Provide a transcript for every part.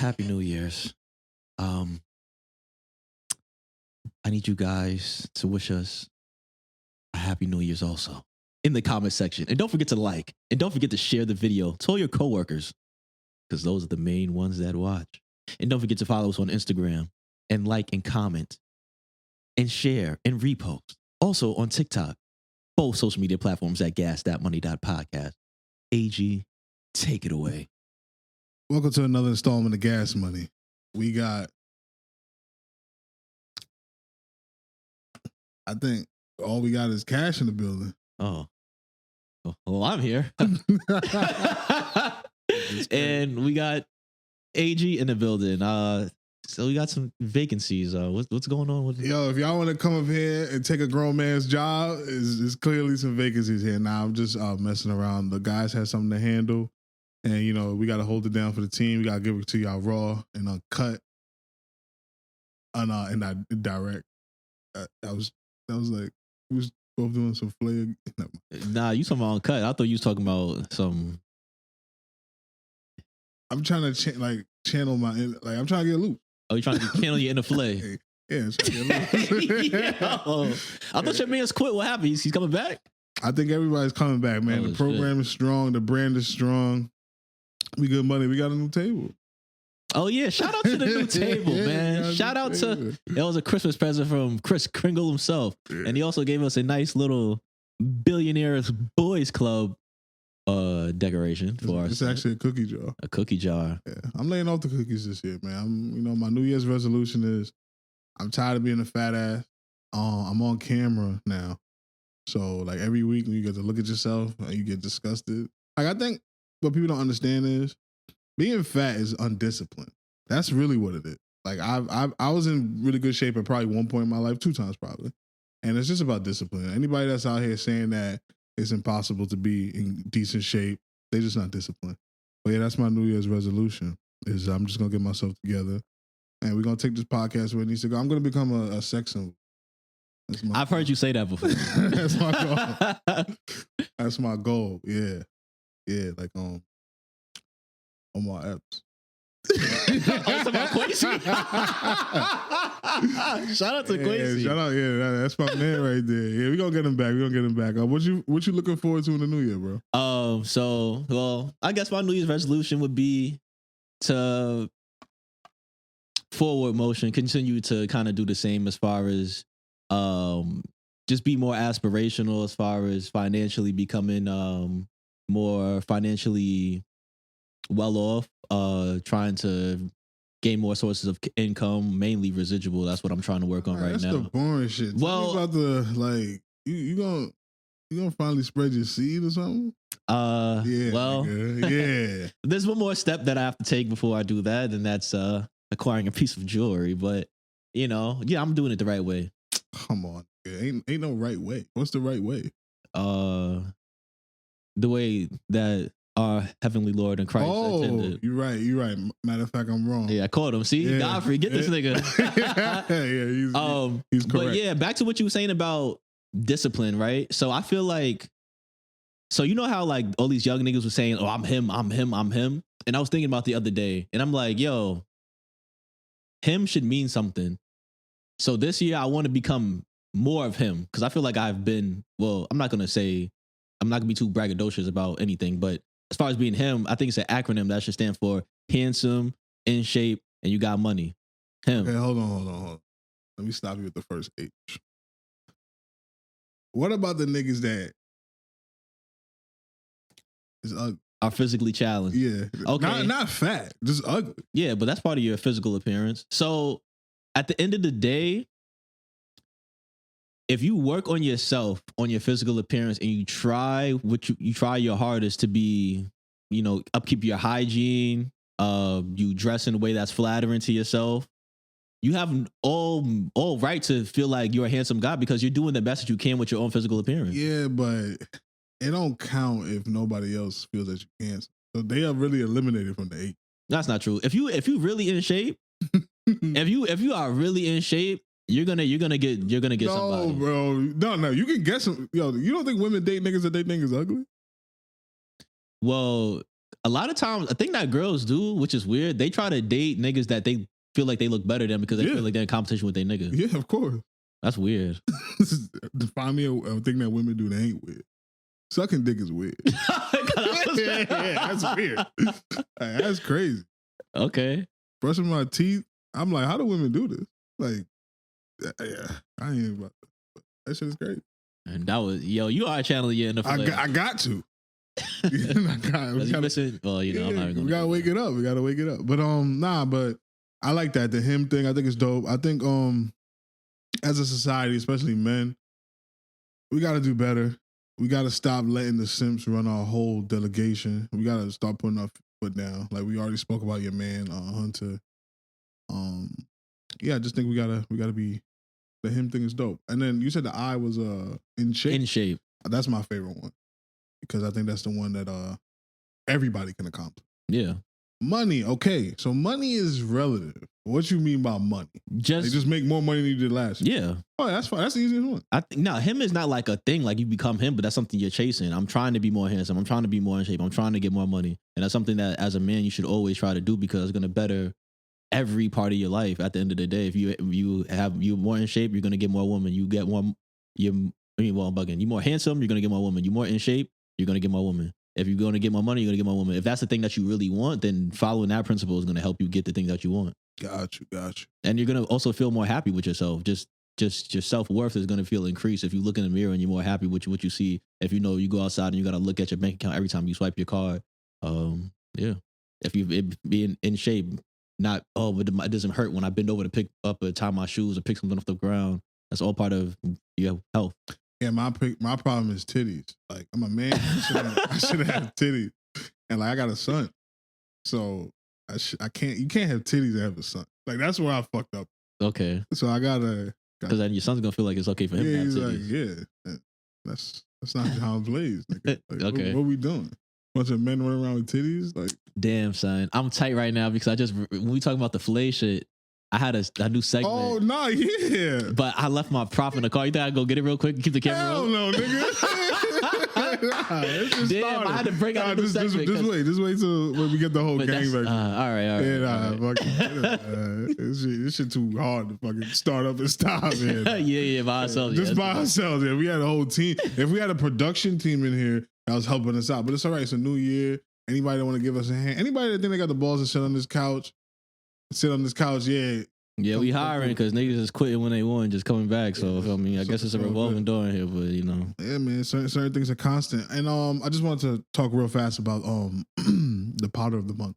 Happy New Year's. Um, I need you guys to wish us a Happy New Year's also in the comment section. And don't forget to like, and don't forget to share the video. Tell your coworkers, because those are the main ones that watch. And don't forget to follow us on Instagram and like and comment and share and repost. Also on TikTok, both social media platforms at gas.money.podcast. AG, take it away. Welcome to another installment of Gas Money. We got, I think all we got is cash in the building. Oh, well, I'm here. And we got AG in the building. So we got some vacancies. What's going on with Yo, if y'all want to come up here and take a grown man's job, is clearly some vacancies here. Now I'm just messing around. The guys have something to handle, and you know we got to hold it down for the team. We got to give it to y'all raw and uncut, and not direct. That was like we was both doing some flair. Nah, you talking about uncut? I thought you was talking about some. I'm trying to channel my I'm trying to get loose. Oh, you trying to channel your inner flay? Yeah, I'm trying to get loose. Yo, I thought your man's quit. What happened? He's coming back? I think everybody's coming back, man. Oh, the program is strong. The brand is strong. We good money. We got a new table. Oh yeah! Shout out to the new table, man. Shout out to that was a Christmas present from Chris Kringle himself, and he also gave us a nice little Billionaires Boys Club decoration for us. It's actually a cookie jar. A cookie jar. Yeah, I'm laying off the cookies this year, man. My New Year's resolution is I'm tired of being a fat ass. I'm on camera now, so like every week when you get to look at yourself, you get disgusted. Like I think what people don't understand is being fat is undisciplined. That's really what it is. Like I was in really good shape at probably one point in my life, 2 times probably, and it's just about discipline. Anybody that's out here saying that it's impossible to be in decent shape, they're just not disciplined. But yeah, that's my New Year's resolution. Is I'm just gonna get myself together, and we're gonna take this podcast where it needs to go. I'm gonna become a sex symbol. I've heard you say that before. That's my goal. That's my goal. Yeah, like on my apps. Shout out to Quincy. Shout out, that's my man right there. Yeah, we gonna get him back. What you looking forward to in the new year, bro? I guess my New Year's resolution would be to forward motion, continue to kind of do the same as far as just be more aspirational as far as financially becoming more financially well off, trying to gain more sources of income, mainly residual. That's what I'm trying to work on right now. That's the boring shit. Well, about the you gonna finally spread your seed or something? Yeah. There's one more step that I have to take before I do that, and that's acquiring a piece of jewelry. But I'm doing it the right way. Come on, ain't no right way. What's the right way? The way that our Heavenly Lord and Christ intended. You're right. Matter of fact, I'm wrong. Yeah, I caught him. See, Godfrey, get this nigga. He's correct. But yeah, back to what you were saying about discipline, right? So I feel like, you know how like all these young niggas were saying, "Oh, I'm him," and I was thinking about the other day, and I'm like, yo, him should mean something. So this year, I want to become more of him because I feel like I've been. Well, I'm not gonna be too braggadocious about anything, but as far as being him, I think it's an acronym that should stand for handsome, in shape, and you got money. Him. Okay, hold on. Let me stop you at the first H. What about the niggas that is ugly? Are physically challenged. Yeah. Okay. Not fat, just ugly. Yeah, but that's part of your physical appearance. So at the end of the day, if you work on yourself, on your physical appearance, and you try your hardest to be, upkeep your hygiene, you dress in a way that's flattering to yourself, you have all right to feel like you're a handsome guy because you're doing the best that you can with your own physical appearance. Yeah, but it don't count if nobody else feels that you're handsome. So they are really eliminated from the 8. That's not true. If you really in shape, if you are really in shape, you're gonna get somebody. No, bro. No. You can get some. Yo, you don't think women date niggas that they think is ugly? Well, a lot of times, I think that girls do, which is weird. They try to date niggas that they feel like they look better than because they feel like they're in competition with their nigga. Yeah, of course. That's weird. Find me a thing that women do that ain't weird. Sucking dick is weird. Yeah, that's weird. That's crazy. Okay. Brushing my teeth. I'm like, how do women do this? Like, yeah, I ain't about that. That shit is great. And that was, yo, you are channeling your inner flame. I got to. We gotta wake it up. We gotta wake it up. But but I like that. The him thing, I think it's dope. I think as a society, especially men, we gotta do better. We gotta stop letting the simps run our whole delegation. We gotta start putting our foot down. Like we already spoke about your man, Hunter. Yeah, I just think we gotta be, the him thing is dope. And then you said the eye was in shape. In shape. That's my favorite one. Because I think that's the one that everybody can accomplish. Yeah. Money, okay. So money is relative. What you mean by money? Just make more money than you did last year. Yeah. Oh, that's fine. That's the easiest one. I think no, him is not like a thing like you become him, but that's something you're chasing. I'm trying to be more handsome. I'm trying to be more in shape. I'm trying to get more money. And that's something that as a man you should always try to do because it's gonna better every part of your life at the end of the day. If you're more in shape, you're gonna get more women. You get more I'm bugging. You're more handsome, you're gonna get more women. You're more in shape, you're going to get more women. If you're going to get more money, you're going to get more women. If that's the thing that you really want, then following that principle is going to help you get the thing that you want. Got you. And you're going to also feel more happy with yourself. Just your self-worth is going to feel increased if you look in the mirror and you're more happy with what you see. If you know you go outside and you got to look at your bank account every time you swipe your card. Yeah. If you being in shape, not, but it doesn't hurt when I bend over to pick up or tie my shoes or pick something off the ground. That's all part of your health. Yeah, my problem is titties. Like I'm a man, I should have titties, and like I got a son, so I can't. You can't have titties and have a son. Like that's where I fucked up. Okay. So I gotta because then your son's gonna feel like it's okay for him. Yeah, to have he's titties. like, yeah, that's not how I'm blazed. Like, okay. What we doing? Bunch of men running around with titties? Like, damn, son, I'm tight right now because when we talking about the fillet shit. I had a new segment. Oh, no, yeah. But I left my prop in the car. You think I go get it real quick and keep the camera Hell no, nigga. Damn, I had to break out a new segment. Just wait till when we get the whole gang back. All right. This shit too hard to fucking start up and stop, man. yeah, by ourselves. Just by ourselves, yeah. We had a whole team. If we had a production team in here, that was helping us out. But it's all right. It's a new year. Anybody that want to give us a hand? Anybody that think they got the balls to sit on this couch, yeah. Yeah, we hiring because niggas is quitting when they want, just coming back. So I guess it's a revolving door in here, but you know. Yeah, man. Certain things are constant. And I just wanted to talk real fast about the powder of the month.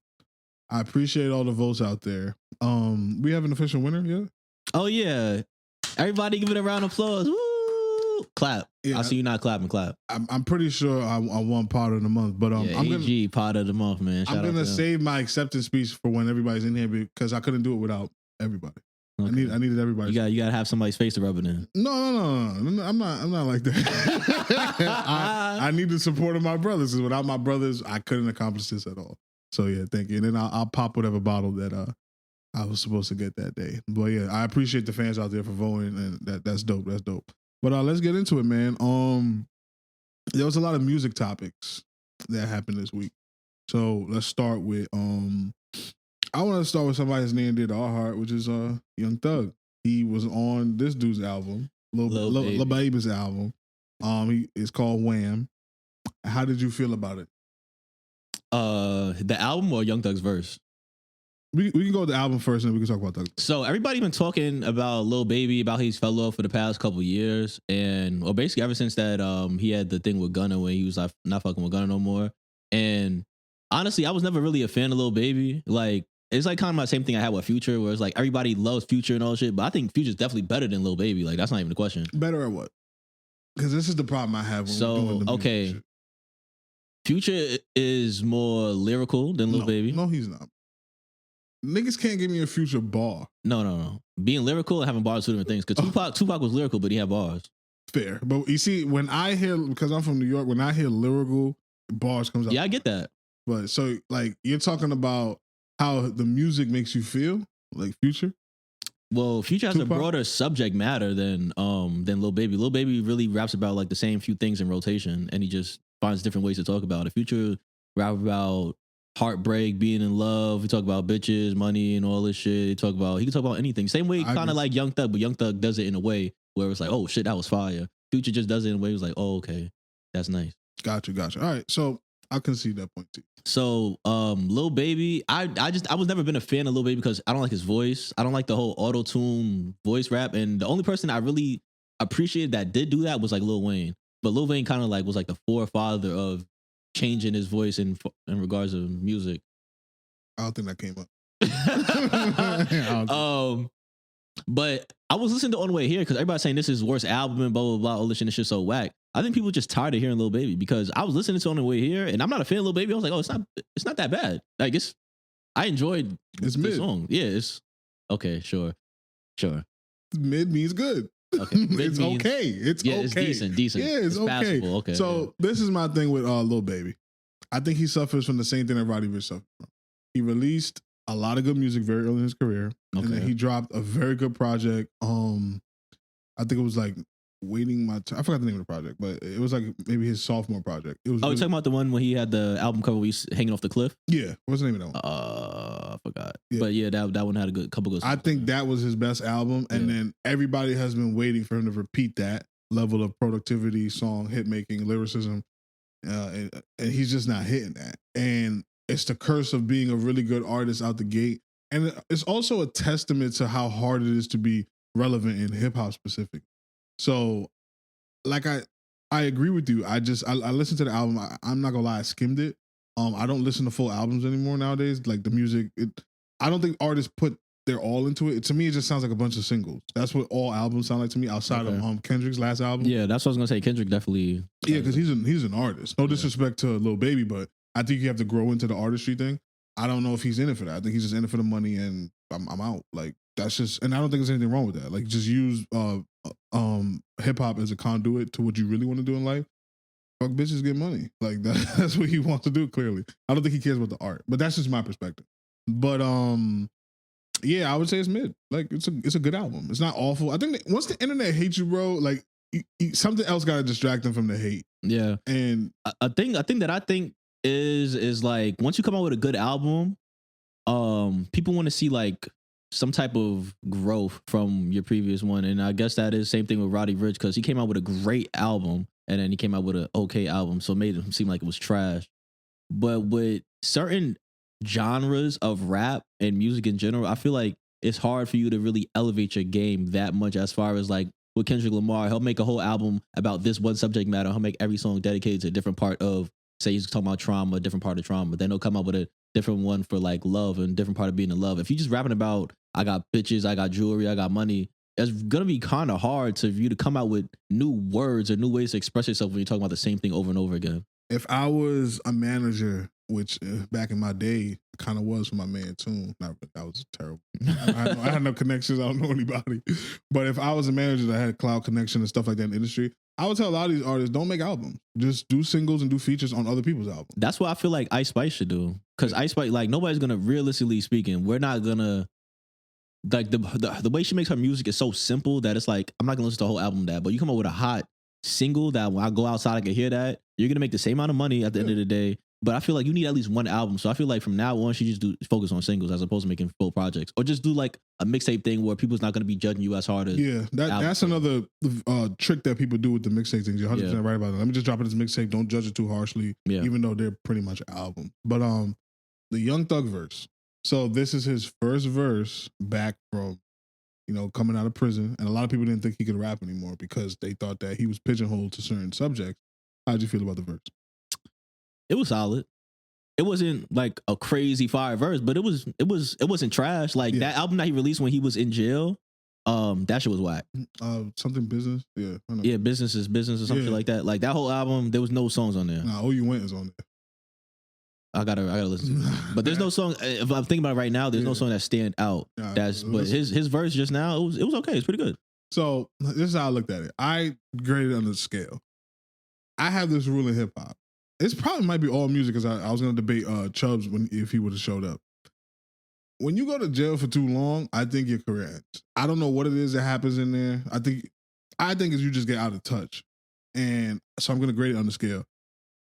I appreciate all the votes out there. We have an official winner yet? Oh yeah. Everybody give it a round of applause. Woo! Clap. Yeah, I see you not clapping. Clap. I'm pretty sure I won powder of the month, but I'm gonna powder of the month, man. I'm gonna save my acceptance speech for when everybody's in here because I couldn't do it without everybody. Okay. I needed everybody. You gotta have somebody's face to rub it in. No. I'm not like that. I need the support of my brothers. Because without my brothers, I couldn't accomplish this at all. So yeah, thank you. And then I'll pop whatever bottle that I was supposed to get that day. But yeah, I appreciate the fans out there for voting, and that's dope. That's dope. But let's get into it, man. There was a lot of music topics that happened this week. So let's start with I want to start with somebody's near and dear to our heart, which is Young Thug. He was on this dude's album, Lil Baby's album. It's called Wham. How did you feel about it? The album or Young Thug's verse? We can go with the album first, and we can talk about Thug. So everybody been talking about Lil Baby, about he's fell off for the past couple years, and basically ever since that he had the thing with Gunna when he was like not fucking with Gunna no more. And honestly, I was never really a fan of Lil Baby. Like it's like kind of my same thing I had with Future, where it's like everybody loves Future and all shit, but I think Future's definitely better than Lil Baby. Like that's not even a question. Better at what? Because this is the problem I have. When we're doing the music shit. Future is more lyrical than Lil Baby. No, he's not. Niggas can't give me a Future bar. No. Being lyrical and having bars are two different things. Because Tupac was lyrical, but he had bars. Fair. But you see, when I hear, because I'm from New York, when I hear lyrical, bars comes out. Yeah, I get that. But so, like, you're talking about how the music makes you feel, like Future? Well, Future has Tupac? A broader subject matter than Lil Baby. Lil Baby really raps about like the same few things in rotation, and he just finds different ways to talk about it. Future rap about heartbreak, being in love. He talk about bitches, money, and all this shit. He can talk about anything. Same way, kind of like Young Thug, but Young Thug does it in a way where it's like, oh shit, that was fire. Future just does it in a way. It was like, oh okay, that's nice. Gotcha. All right, so I concede that point too. So, Lil Baby, I was never been a fan of Lil Baby because I don't like his voice. I don't like the whole auto tune voice rap. And the only person I really appreciated that did do that was like Lil Wayne. But Lil Wayne kind of like was like the forefather of changing his voice in regards to music. I don't think that came up. But I was listening to On the Way Here because everybody's saying this is his worst album and blah blah blah. All this shit, and shit's so whack. I think people are just tired of hearing Lil Baby because I was listening to On the Way Here and I'm not a fan of Lil Baby. I was like, oh, it's not that bad. Like I enjoyed the song. Yeah, it's okay. Sure. Mid means good. Okay. It's means, okay. It's okay. It's decent. Yeah, it's okay. Passable. Okay. So this is my thing with Lil Baby. I think he suffers from the same thing that Roddy Ricch suffered from. He released a lot of good music very early in his career, and then he dropped a very good project. I think it was like Waiting My Turn. I forgot the name of the project, but it was like maybe his sophomore project. It was. Oh, you're talking about the one when he had the album cover where he's hanging off the cliff? Yeah. What's the name of that one? I forgot. Yeah. But yeah, that one had a couple good songs. I think that was his best album, and then everybody has been waiting for him to repeat that level of productivity, song, hit making, lyricism, and he's just not hitting that. And it's the curse of being a really good artist out the gate, and it's also a testament to how hard it is to be relevant in hip hop specific. So, like I agree with you. I listened to the album. I'm not gonna lie, I skimmed it. I don't listen to full albums anymore nowadays. Like the music, I don't think artists put their all into it. To me, it just sounds like a bunch of singles. That's what all albums sound like to me. Outside of Kendrick's last album. Yeah, that's what I was gonna say. Kendrick definitely. Yeah, because he's an artist. No disrespect to Lil Baby, but I think you have to grow into the artistry thing. I don't know if he's in it for that. I think he's just in it for the money, and I'm out. Like that's just, and I don't think there's anything wrong with that. Like just use hip hop as a conduit to what you really want to do in life. Fuck bitches, get money. Like that's what he wants to do. Clearly, I don't think he cares about the art, but that's just my perspective. But yeah, I would say it's mid. Like it's a good album. It's not awful. I think that once the internet hates you, bro, like something else got to distract them from the hate. Yeah, and a thing that I think is like once you come out with a good album, people want to see like some type of growth from your previous one, and I guess that is the same thing with Roddy Ricch because he came out with a great album and then he came out with an okay album, so it made him seem like it was trash. But with certain genres of rap and music in general, I feel like it's hard for you to really elevate your game that much. As far as like with Kendrick Lamar, he'll make a whole album about this one subject matter. He'll make every song dedicated to a different part of, say he's talking about trauma, a different part of trauma. Then he'll come up with a different one for like love and different part of being in love. If you're just rapping about, I got bitches, I got jewelry, I got money, it's going to be kind of hard for you to come out with new words or new ways to express yourself when you're talking about the same thing over and over again. If I was a manager, which back in my day kind of was for my man Tune, that was terrible. I had no connections. I don't know anybody. But if I was a manager that had cloud connection and stuff like that in the industry, I would tell a lot of these artists, don't make albums. Just do singles and do features on other people's albums. That's what I feel like Ice Spice should do. Because Ice Spice, like nobody's going to, realistically speaking, we're not going to, like the way she makes her music is so simple that it's like, I'm not going to listen to the whole album that, but you come up with a hot single that when I go outside, I can hear that. You're going to make the same amount of money at the end of the day. But I feel like you need at least one album. So I feel like from now on, she just focus on singles as opposed to making full projects. Or just do like a mixtape thing where people's not going to be judging you as hard as. Yeah, that's another trick that people do with the mixtape things. You're 100% right about that. Let me just drop it as mixtape. Don't judge it too harshly, even though they're pretty much album. But the Young Thug verse. So this is his first verse back from, coming out of prison. And a lot of people didn't think he could rap anymore because they thought that he was pigeonholed to certain subjects. How'd you feel about the verse? It was solid. It wasn't like a crazy fire verse, but it wasn't trash. Like that album that he released when he was in jail, that shit was whack. Something business, yeah, business is business or something like that. Like that whole album, there was no songs on there. Nah, All You Want is on there. I gotta listen to it. But there's no song. If I'm thinking about it right now, there's no song that stand out. But his verse just now, it was okay. It's pretty good. So this is how I looked at it. I graded it on the scale. I have this rule in hip hop. It's probably might be all music because I was going to debate Chubbs if he would have showed up. When you go to jail for too long, I think your career ends. I don't know what it is that happens in there. I think is you just get out of touch. And so I'm going to grade it on the scale.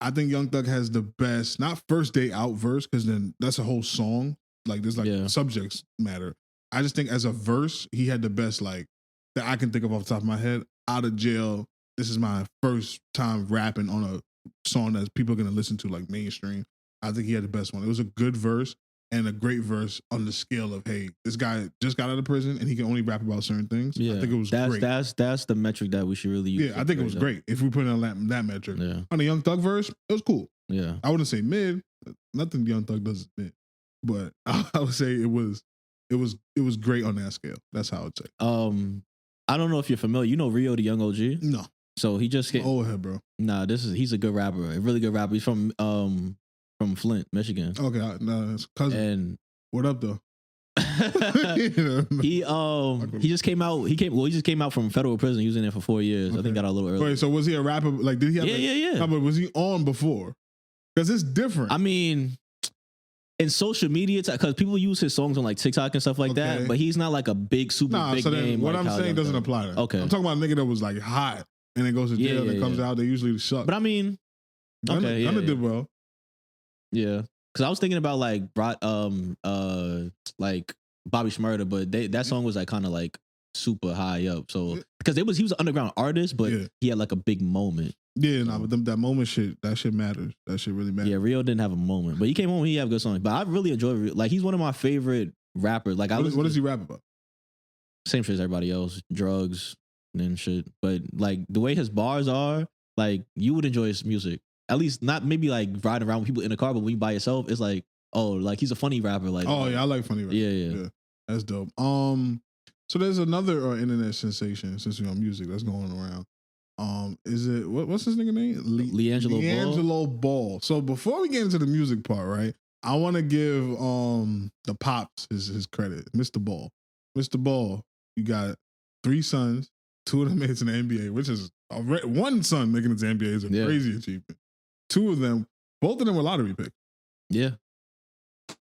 I think Young Thug has the best, not first day out verse, because then that's a whole song. Like there's like subjects matter. I just think as a verse, he had the best like that I can think of off the top of my head. Out of jail, this is my first time rapping on a song that people are gonna listen to like mainstream. I think he had the best one. It was a good verse and a great verse on the scale of, hey, this guy just got out of prison and he can only rap about certain things. Yeah, I think it was great. That's the metric that we should really use. Yeah, I think it was great if we put it on that metric. Yeah. On the Young Thug verse, it was cool. Yeah, I wouldn't say mid. Nothing Young Thug does is mid, but I would say it was great on that scale. That's how I would say. I don't know if you're familiar. You know Rio the Young OG? No. So he just came. Old head, bro. Nah, he's a good rapper, a really good rapper. He's from Flint, Michigan. Okay, no, it's cousin. And what up though? He just came out. He just came out from federal prison. He was in there for 4 years. Okay. I think got out a little early. Wait, so was he a rapper? Like, did he have? Yeah. No, but was he on before? Because it's different. I mean, in social media, because people use his songs on like TikTok and stuff like that. But he's not like a big big so name. What like I'm saying doesn't apply to. Okay, I'm talking about a nigga that was like hot and then goes to jail and comes out. They usually suck. But I mean, Gunna did well. Yeah. Because I was thinking about like Bobby Shmurda, but that song was like kind of like super high up. So because he was an underground artist, but he had like a big moment. Yeah, but that moment that shit matters. That shit really matters. Yeah, Rio didn't have a moment, but he came home. He had good songs. But I really enjoy Rio. Like he's one of my favorite rappers. Like what does he rap about? Same shit as everybody else, drugs and shit. But like the way his bars are, like you would enjoy his music. At least not maybe like riding around with people in the car, but when you by yourself, it's like, oh, like he's a funny rapper. Like, oh yeah, I like funny rappers. Yeah. That's dope. So there's another internet sensation since we're on music that's going around. Is it what's his nigga name? Liangelo Ball. So before we get into the music part, right? I want to give the pops his credit, Mr. Ball. Mr. Ball, you got 3 sons, 2 of them made it to the NBA, which is one son making it to the NBA is a crazy achievement. 2 of them, both of them were lottery picks. Yeah.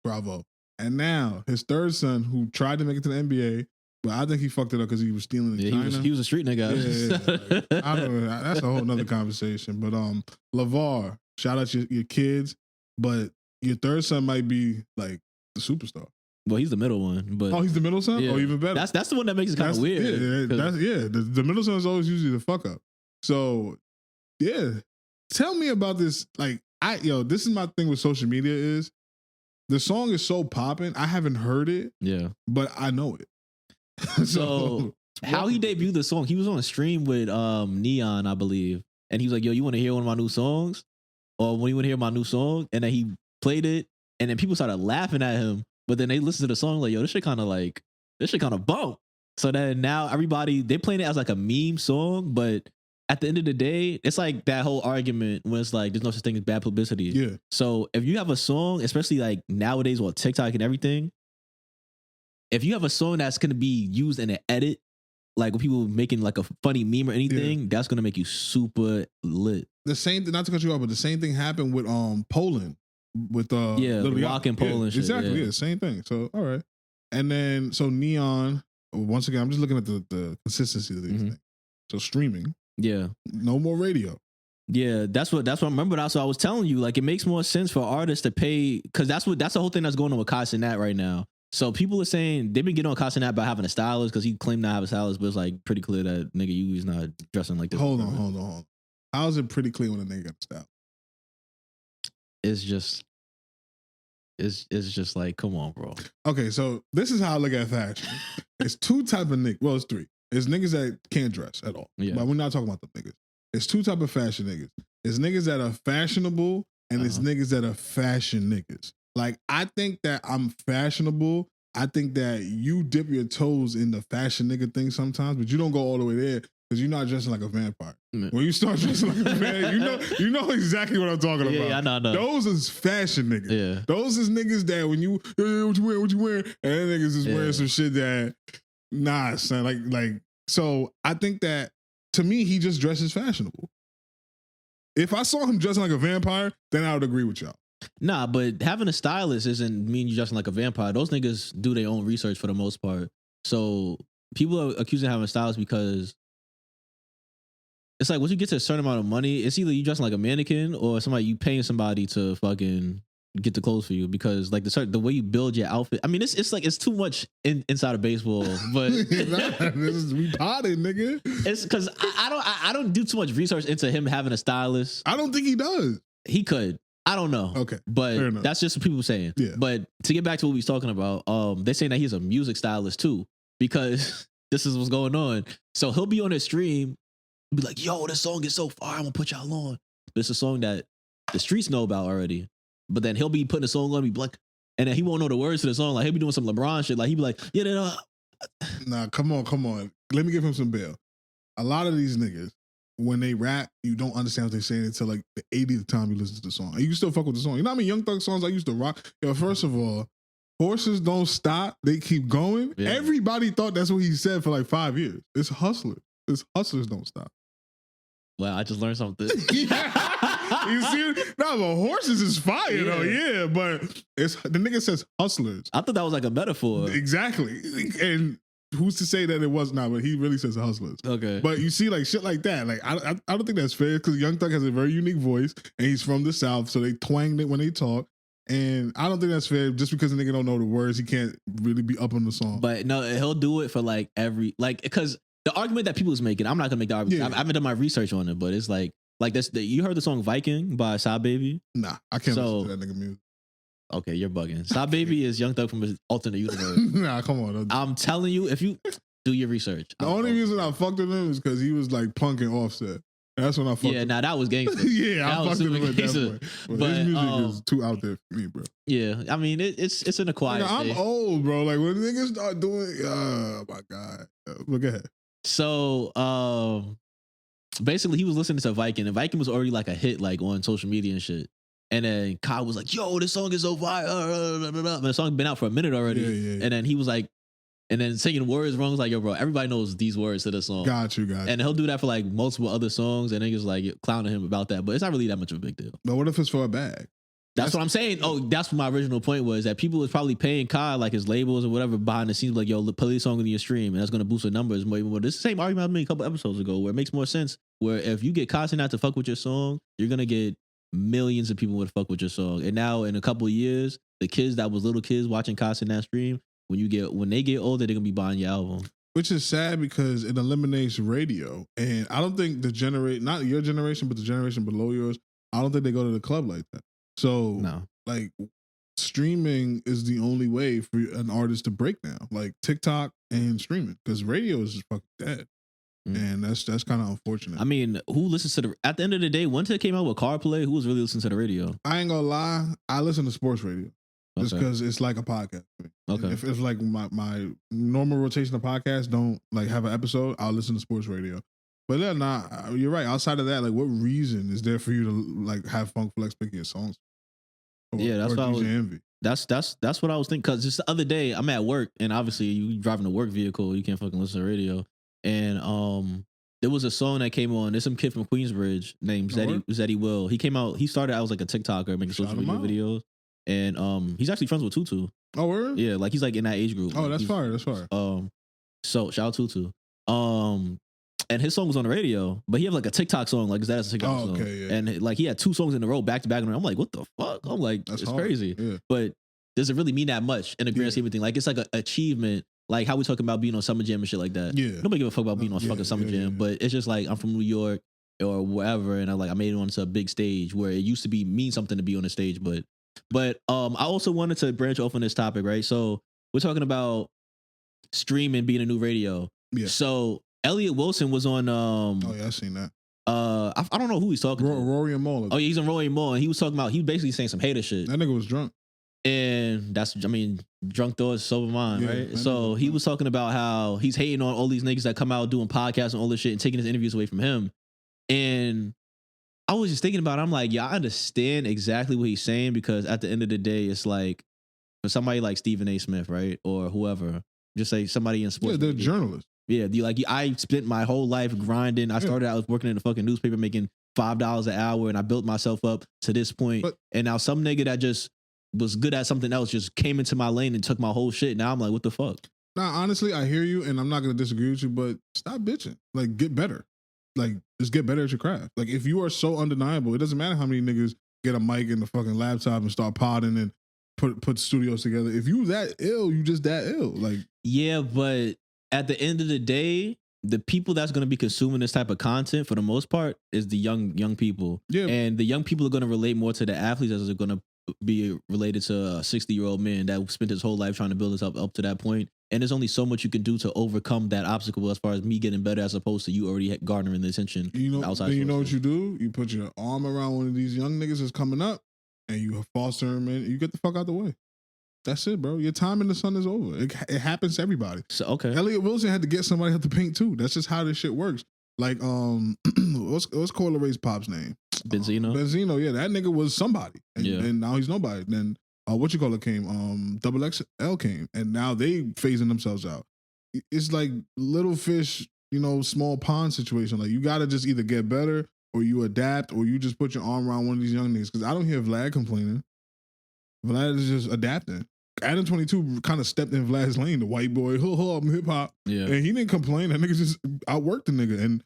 Bravo. And now his 3rd son, who tried to make it to the NBA, but I think he fucked it up because he was stealing in China. He was a street nigga. Yeah. I don't know. That's a whole nother conversation. But LeVar, shout out your kids, but your 3rd son might be like the superstar. Well, he's the middle one, but he's the middle son. Yeah. Oh, even better. That's the one that makes it kind of weird. The middle son is always usually the fuck up. So yeah, tell me about this. Like this is my thing with social media is the song is so popping. I haven't heard it. Yeah, but I know it. So how he debuted the song? He was on a stream with Neon, I believe, and he was like, "Yo, you want to hear one of my new songs? Or when you want to hear my new song?" And then he played it, and then people started laughing at him. But then they listened to the song like, "Yo, this shit kind of bump." So then now they playing it as like a meme song, but at the end of the day, it's like that whole argument when it's like there's no such thing as bad publicity. Yeah. So if you have a song, especially like nowadays with TikTok and everything, if you have a song that's gonna be used in an edit, like with people making like a funny meme or anything, that's gonna make you super lit. The same thing, not to cut you off, but the same thing happened with Poland. With Rock and Poland shit. Exactly, same thing. So all right. And then so Neon, once again, I'm just looking at the consistency of these things. So streaming. Yeah. No more radio. Yeah, that's what I remember. That's what I was telling you. Like, it makes more sense for artists to pay, because that's the whole thing that's going on with Katra Nat right now. So people are saying they've been getting on Katra Nat about having a stylist because he claimed not to have a stylist, but it's like pretty clear that nigga he's not dressing like this. Hold on. How is it pretty clear when a nigga got a style? It's just like, come on, bro. Okay, so this is how I look at fashion. It's 2 type of niggas. Well, it's 3. It's niggas that can't dress at all. Yeah. But we're not talking about the niggas. It's 2 type of fashion niggas. It's niggas that are fashionable and it's niggas that are fashion niggas. Like, I think that I'm fashionable. I think that you dip your toes in the fashion nigga thing sometimes, but you don't go all the way there because you're not dressing like a vampire. When you start dressing like a vampire, you know exactly what I'm talking about. Yeah, I know. Those is fashion niggas. Yeah. Those is niggas that when you, what you wearing? And then niggas is wearing some shit that, nah, son. Like, so I think that, to me, he just dresses fashionable. If I saw him dressing like a vampire, then I would agree with y'all. Nah, but having a stylist isn't mean you dressing like a vampire. Those niggas do their own research for the most part. So people are accusing having a stylist because it's like once you get to a certain amount of money, it's either you dressing like a mannequin or somebody you paying somebody to fucking get the clothes for you, because like the way you build your outfit. I mean, it's like it's too much inside of baseball, but we potted, nigga. It's because I don't do too much research into him having a stylist. I don't think he does. He could. I don't know. Okay, but that's just what people saying. Yeah. But to get back to what we was talking about, they're saying that he's a music stylist too, because this is what's going on. So he'll be on his stream, be like, "Yo, this song is so fire. I'm gonna put y'all on." This is a song that the streets know about already. But then he'll be putting a song on, be like, and then he won't know the words to the song. Like he'll be doing some LeBron shit. Like he'll be like, "Yeah, no." Nah, come on. Let me give him some bail. A lot of these niggas, when they rap, you don't understand what they're saying until like the 80th time you listen to the song. And you can still fuck with the song. You know how many Young Thug songs I used to rock? Yo, first of all, horses don't stop. They keep going. Yeah. Everybody thought that's what he said for like 5 years. It's hustlers. It's hustlers don't stop. Well, I just learned something. You see, no, but horses is fire though, yeah. But it's the nigga says hustlers. I thought that was like a metaphor. Exactly, and who's to say that it was not? But he really says hustlers. Okay, but you see, like shit like that. Like I don't think that's fair because Young Thug has a very unique voice and he's from the South, so they twanged it when they talk. And I don't think that's fair just because the nigga don't know the words. He can't really be up on the song. But no, he'll do it for like because the argument that people is making, I'm not gonna make the argument. Yeah. I haven't done my research on it, but it's like this. You heard the song "Viking" by Lil Baby? Nah, I can't listen to that nigga music. Okay, you're bugging. Lil Baby is Young Thug from his alternate universe. Nah, come on. I'm telling you, if you do your research. The only reason I fucked with him is because he was like punking Offset. That's when I fucked. Yeah, that was gangster. Yeah, I fucked with him at that point. But his music is too out there for me, bro. Yeah, I mean it's an acquired. I'm old, bro. Like when niggas start doing, oh my god. Look ahead. So basically he was listening to Viking, and Viking was already like a hit like on social media and shit. And then Kyle was like, "Yo, this song is so fire." The song been out for a minute already. Yeah. And then he was like, and then singing words wrong. Was like, "Yo, bro, everybody knows these words to the song." Got you. And he'll do that for like multiple other songs, and niggas like clowning him about that. But it's not really that much of a big deal. But what if it's for a bag? That's what I'm saying. Oh, that's what my original point was, that people was probably paying Kyle, like his labels or whatever, behind the scenes, like, "Yo, play this song in your stream," and that's gonna boost the numbers more. This is the same argument I made a couple episodes ago, where it makes more sense. Where if you get content out to fuck with your song, you're gonna get millions of people would fuck with your song. And now in a couple of years, the kids that was little kids watching content that stream, when they get older, they're gonna be buying your album. Which is sad because it eliminates radio. And I don't think not your generation, but the generation below yours, I don't think they go to the club like that. So no. Like streaming is the only way for an artist to break now. Like TikTok and streaming. Because radio is just fucking dead. And that's kind of unfortunate. I mean, who listens to at the end of the day, once it came out with CarPlay, who was really listening to the radio? I ain't gonna lie, I listen to sports radio. Just because it's like a podcast. Okay. If it's like my normal rotation of podcasts don't like have an episode, I'll listen to sports radio. But then you're right. Outside of that, like what reason is there for you to like have Funk Flex pick your songs? That's what Envy. That's what I was thinking. Cause just the other day I'm at work, and obviously you driving a work vehicle, you can't fucking listen to radio. And there was a song that came on. There's some kid from Queensbridge named Zeddy Will. He came out. He started out as like a TikToker making social media videos. And he's actually friends with Tutu. Oh, word? Yeah, like he's like in that age group. Oh, that's fire. That's fire. So shout out Tutu. And his song was on the radio, but he had like a TikTok song, like that's a TikTok song. Okay, yeah. And like he had 2 songs in a row back to back, and I'm like, what the fuck? I'm like, that's crazy. Yeah. But does it really mean that much in the grand scheme of things? Like it's like an achievement, like how we talking about being on Summer Jam and shit like that. Yeah. Nobody give a fuck about being on fucking Summer Jam, but it's just like I'm from New York or wherever, and I made it onto a big stage where it used to mean something to be on the stage, but I also wanted to branch off on this topic, right? So we're talking about streaming being a new radio. Yeah. So Elliot Wilson was on. Oh yeah, I seen that. I don't know who he's talking to. Rory and Maul. Oh yeah, he's on Rory and Maul, and he was talking about. He was basically saying some hater shit. That nigga was drunk. And drunk thoughts, sober mind, right? So he was talking about how he's hating on all these niggas that come out doing podcasts and all this shit and taking his interviews away from him. And I was just thinking about it. I'm like, yeah, I understand exactly what he's saying, because at the end of the day, it's like for somebody like Stephen A. Smith, right? Or whoever, just say somebody in sports. Yeah, they're journalists. Yeah, I spent my whole life grinding. I started out working in the fucking newspaper making $5 an hour, and I built myself up to this point. And now some nigga that just was good at something else just came into my lane and took my whole shit. Now I'm like, what the fuck? Nah, honestly, I hear you, and I'm not gonna disagree with you, but stop bitching. Like, get better. like just get better at your craft. Like if you are so undeniable, it doesn't matter how many niggas get a mic and the fucking laptop and start podding and put studios together. If you that ill, you just that ill. Like Yeah, but at the end of the day, the people that's going to be consuming this type of content for the most part is the young people. Yeah. And the young people are going to relate more to the athletes as they're going to be related to a 60-year-old man that spent his whole life trying to build himself up to that point. And there's only so much you can do to overcome that obstacle as far as me getting better as opposed to you already garnering the attention. You know, outside then you know what sources. you do? You put your arm around one of these young niggas that's coming up and you foster him and you get the fuck out the way. That's it, bro. Your time in the sun is over. It happens to everybody. So okay. Elliot Wilson had to get somebody out the paint too. That's just how this shit works. Like, what's Coyle Ray's pop's name? Benzino. Benzino, yeah, that nigga was somebody, and, Yeah. and now he's nobody. Then came? Double XL came, and now they phasing themselves out. It's like little fish, small pond situation. Like you gotta just either get better or you adapt or you just put your arm around one of these young niggas. Because I don't hear Vlad complaining. Vlad is just adapting. Adam 22 kind of stepped in Vlad's lane, the white boy, I'm hip hop. Yeah. And he didn't complain. That nigga just outworked the nigga. And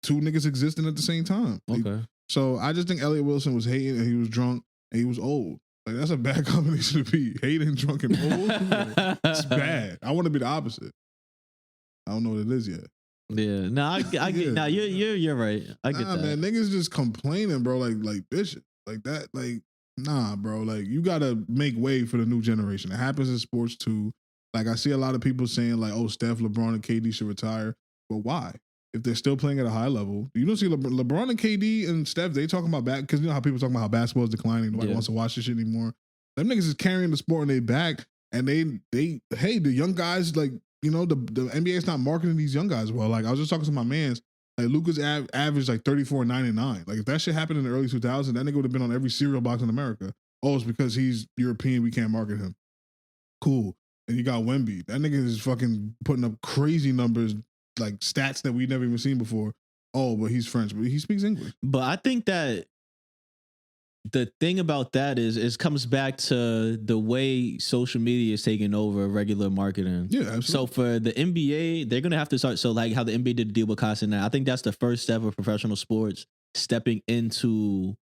two niggas existing at the same time. Okay. So I just think Elliot Wilson was hating and he was drunk and he was old. Like that's a bad combination to be. Hating, drunk, and old. It's bad. I want to be the opposite. I don't know what it is yet. Yeah. No, I get. Yeah. Nah, you're right. I get that. Man, niggas just complaining, bro. Like bitches, like that. Like nah, bro. Like you gotta make way for the new generation. It happens in sports too. Like I see a lot of people saying like, oh, Steph, LeBron, and KD should retire. But why? If they're still playing at a high level, you don't see LeBron and KD and Steph. They talking about because you know how people talking about how basketball is declining. Nobody wants to watch this shit anymore. Them niggas is carrying the sport on their back, and they hey, the young guys like. The NBA is not marketing these young guys well. Like I was just talking to my mans, like Luka's averaged like 34, 9, and 9. Like if that shit happened in the early 2000s, that nigga would have been on every cereal box in America. Oh, it's because he's European, we can't market him. Cool. And you got Wemby. That nigga is fucking putting up crazy numbers, like stats that we've never even seen before. Oh, but he's French, but he speaks English. But I think that the thing about that is it comes back to the way social media is taking over regular marketing. Yeah, absolutely. So for the NBA, they're gonna have to start. So like how the NBA did the deal with Constant now, I think that's the first step of professional sports stepping into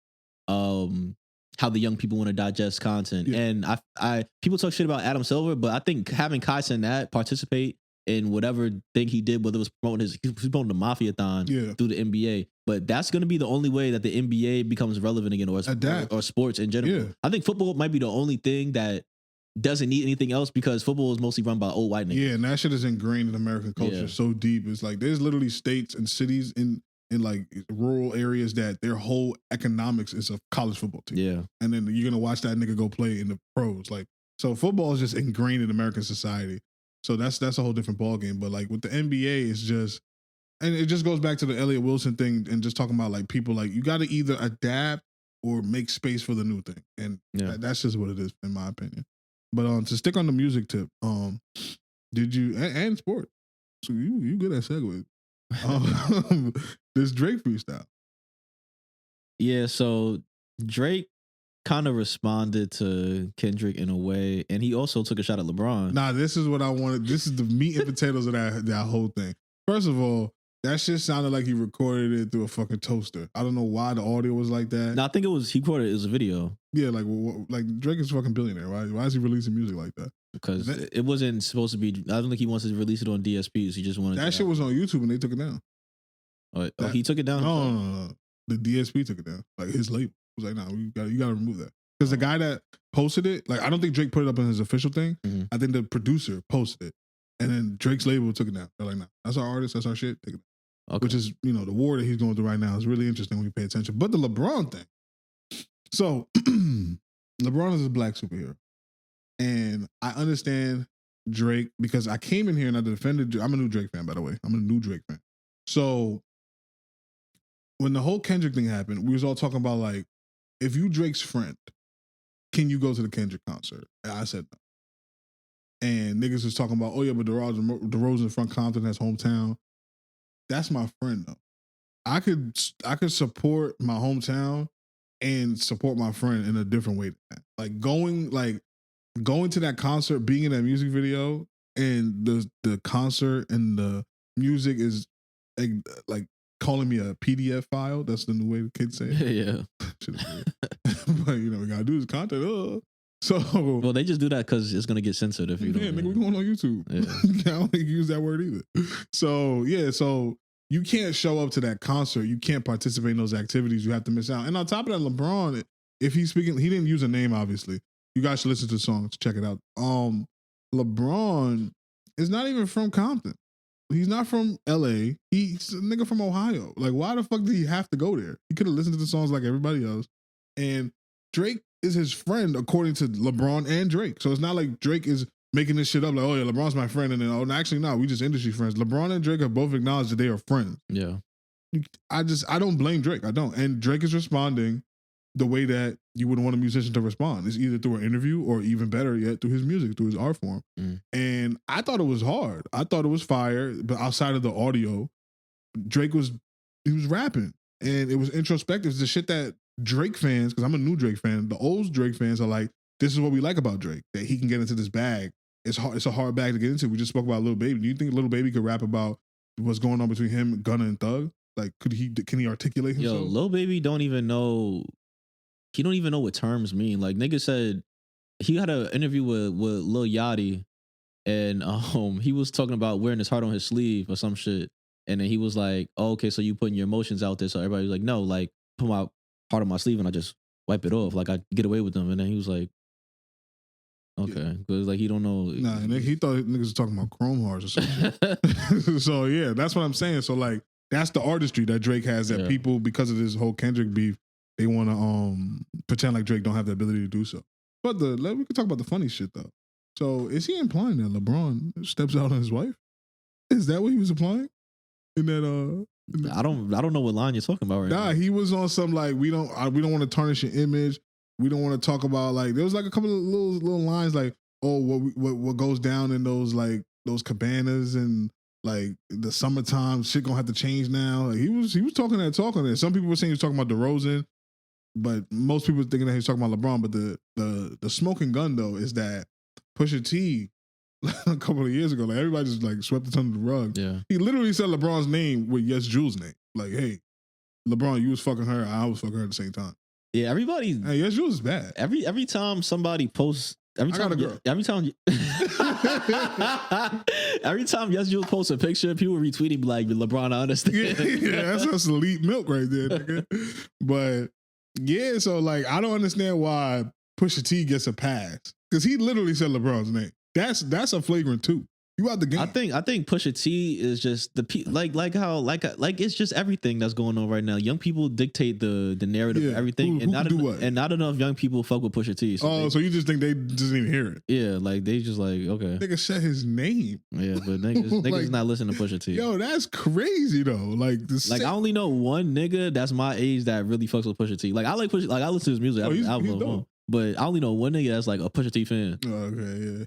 how the young people want to digest content. Yeah. And I people talk shit about Adam Silver, but I think having Kai Cenat participate in whatever thing he did, whether it was promoting the Mafia-thon through the NBA. But that's going to be the only way that the NBA becomes relevant again, or sports in general. Yeah. I think football might be the only thing that doesn't need anything else because football is mostly run by old white niggas. Yeah, and that shit is ingrained in American culture so deep. It's like there's literally states and cities in like rural areas that their whole economics is a college football team. Yeah. And then you're going to watch that nigga go play in the pros. Like, so football is just ingrained in American society. So that's a whole different ballgame. But like with the NBA, it's just, and it just goes back to the Elliot Wilson thing and just talking about like people like you got to either adapt or make space for the new thing. And that's just what it is in my opinion. But to stick on the music tip, did you, and sport. So you good at segues. This Drake freestyle. Yeah, so Drake kind of responded to Kendrick in a way, and he also took a shot at LeBron. Nah, this is what I wanted. This is the meat and potatoes of that whole thing. First of all, that shit sounded like he recorded it through a fucking toaster. I don't know why the audio was like that. No, I think he recorded it as a video. Yeah, like Drake is a fucking billionaire. Why is he releasing music like that? Because it wasn't supposed to be. I don't think he wants to release it on DSPs. He just wanted that shit was on YouTube and they took it down. Oh, he took it down? No. The DSP took it down. Like his label was like, nah, you gotta remove that. Because the guy that posted it, like I don't think Drake put it up on his official thing. Mm-hmm. I think the producer posted it. And then Drake's label took it down. They're like, nah, that's our artist, that's our shit, take it down. Okay. Which is, the war that he's going through right now is really interesting when you pay attention. But the LeBron thing. So LeBron is a black superhero. And I understand Drake because I came in here and I defended. I'm a new Drake fan, by the way. I'm a new Drake fan. So when the whole Kendrick thing happened, we was all talking about like, if you Drake's friend, can you go to the Kendrick concert? And I said no. And niggas was talking about, oh yeah, but DeRozan from Compton has hometown. That's my friend though. I could support my hometown and support my friend in a different way than that. Like going to that concert, being in that music video, and the concert and the music is like calling me a PDF file. That's the new way the kids say it. Yeah. Shit is weird. But you know, we gotta do this content. So Well, they just do that because it's gonna get censored if you don't. yeah, nigga, we going on YouTube. Yeah. I don't think you use that word either. So yeah, so you can't show up to that concert. You can't participate in those activities. You have to miss out. And on top of that, LeBron, if he's speaking, he didn't use a name, obviously. You guys should listen to the song to check it out. LeBron is not even from Compton. He's not from LA. He's a nigga from Ohio. Like, why the fuck did he have to go there? He could have listened to the songs like everybody else. And Drake is his friend, according to LeBron and Drake. So it's not like Drake is making this shit up like, oh yeah, LeBron's my friend. And then, oh, no, actually, no, we just industry friends. LeBron and Drake have both acknowledged that they are friends. Yeah. I don't blame Drake. I don't. And Drake is responding the way that you would want a musician to respond. It's either through an interview or even better yet, through his music, through his art form. And I thought it was hard. I thought it was fire. But outside of the audio, Drake was rapping. And it was introspective. It's the shit that Drake fans, because I'm a new Drake fan, the old Drake fans are like, this is what we like about Drake, that he can get into this bag. It's hard. It's a hard bag to get into. We just spoke about Lil Baby. Do you think Lil Baby could rap about what's going on between him, Gunna, and Thug? Like, can he articulate himself? Yo, Lil Baby don't even know. He don't even know what terms mean. Like, nigga said he had an interview with Lil Yachty, and he was talking about wearing his heart on his sleeve or some shit. And then he was like, oh, okay, so you putting your emotions out there. So everybody was like, no, like, put my heart on my sleeve and I just wipe it off. Like, I get away with them. And then he was like, okay. Because, like, he don't know. Nah, he thought niggas was talking about chrome hearts or something. So, yeah, that's what I'm saying. So, like, that's the artistry that Drake has that people, because of this whole Kendrick beef, they want to pretend like Drake don't have the ability to do so. But we can talk about the funny shit, though. So, is he implying that LeBron steps out on his wife? Is that what he was implying? In that I don't know what line you're talking about right now. He was on some like we don't want to tarnish your image. We don't want to talk about like there was like a couple of little lines like, oh, what goes down in those cabanas and like the summertime shit gonna have to change now. Like, he was talking that talk on there. Some people were saying he was talking about DeRozan, but most people were thinking that he was talking about LeBron. But the smoking gun though is that Pusha T a couple of years ago, like everybody just like swept it under the rug. Yeah. He literally said LeBron's name with Yes Jules' name. Like, hey, LeBron, you was fucking her, I was fucking her at the same time. Yeah, everybody. Hey, Yes Jules is bad. Every time somebody posts, every time every time Yes Jules posts a picture, people retweeting like LeBron. I understand. Yeah, that's elite milk right there, nigga. But yeah, so like I don't understand why Pusha T gets a pass because he literally said LeBron's name. That's a flagrant too. You out the game. I think Pusha T is just like it's just everything that's going on right now. Young people dictate the narrative of everything, and not enough young people fuck with Pusha T. So so you just think they just didn't hear it? Yeah, like they just like okay. Nigga said his name. Yeah, but niggas like, not listening to Pusha T. Yo, that's crazy though. Like I only know one nigga that's my age that really fucks with Pusha T. Like I like Pusha. Like I listen to his music. But I only know one nigga that's like a Pusha T fan. Oh, okay, yeah.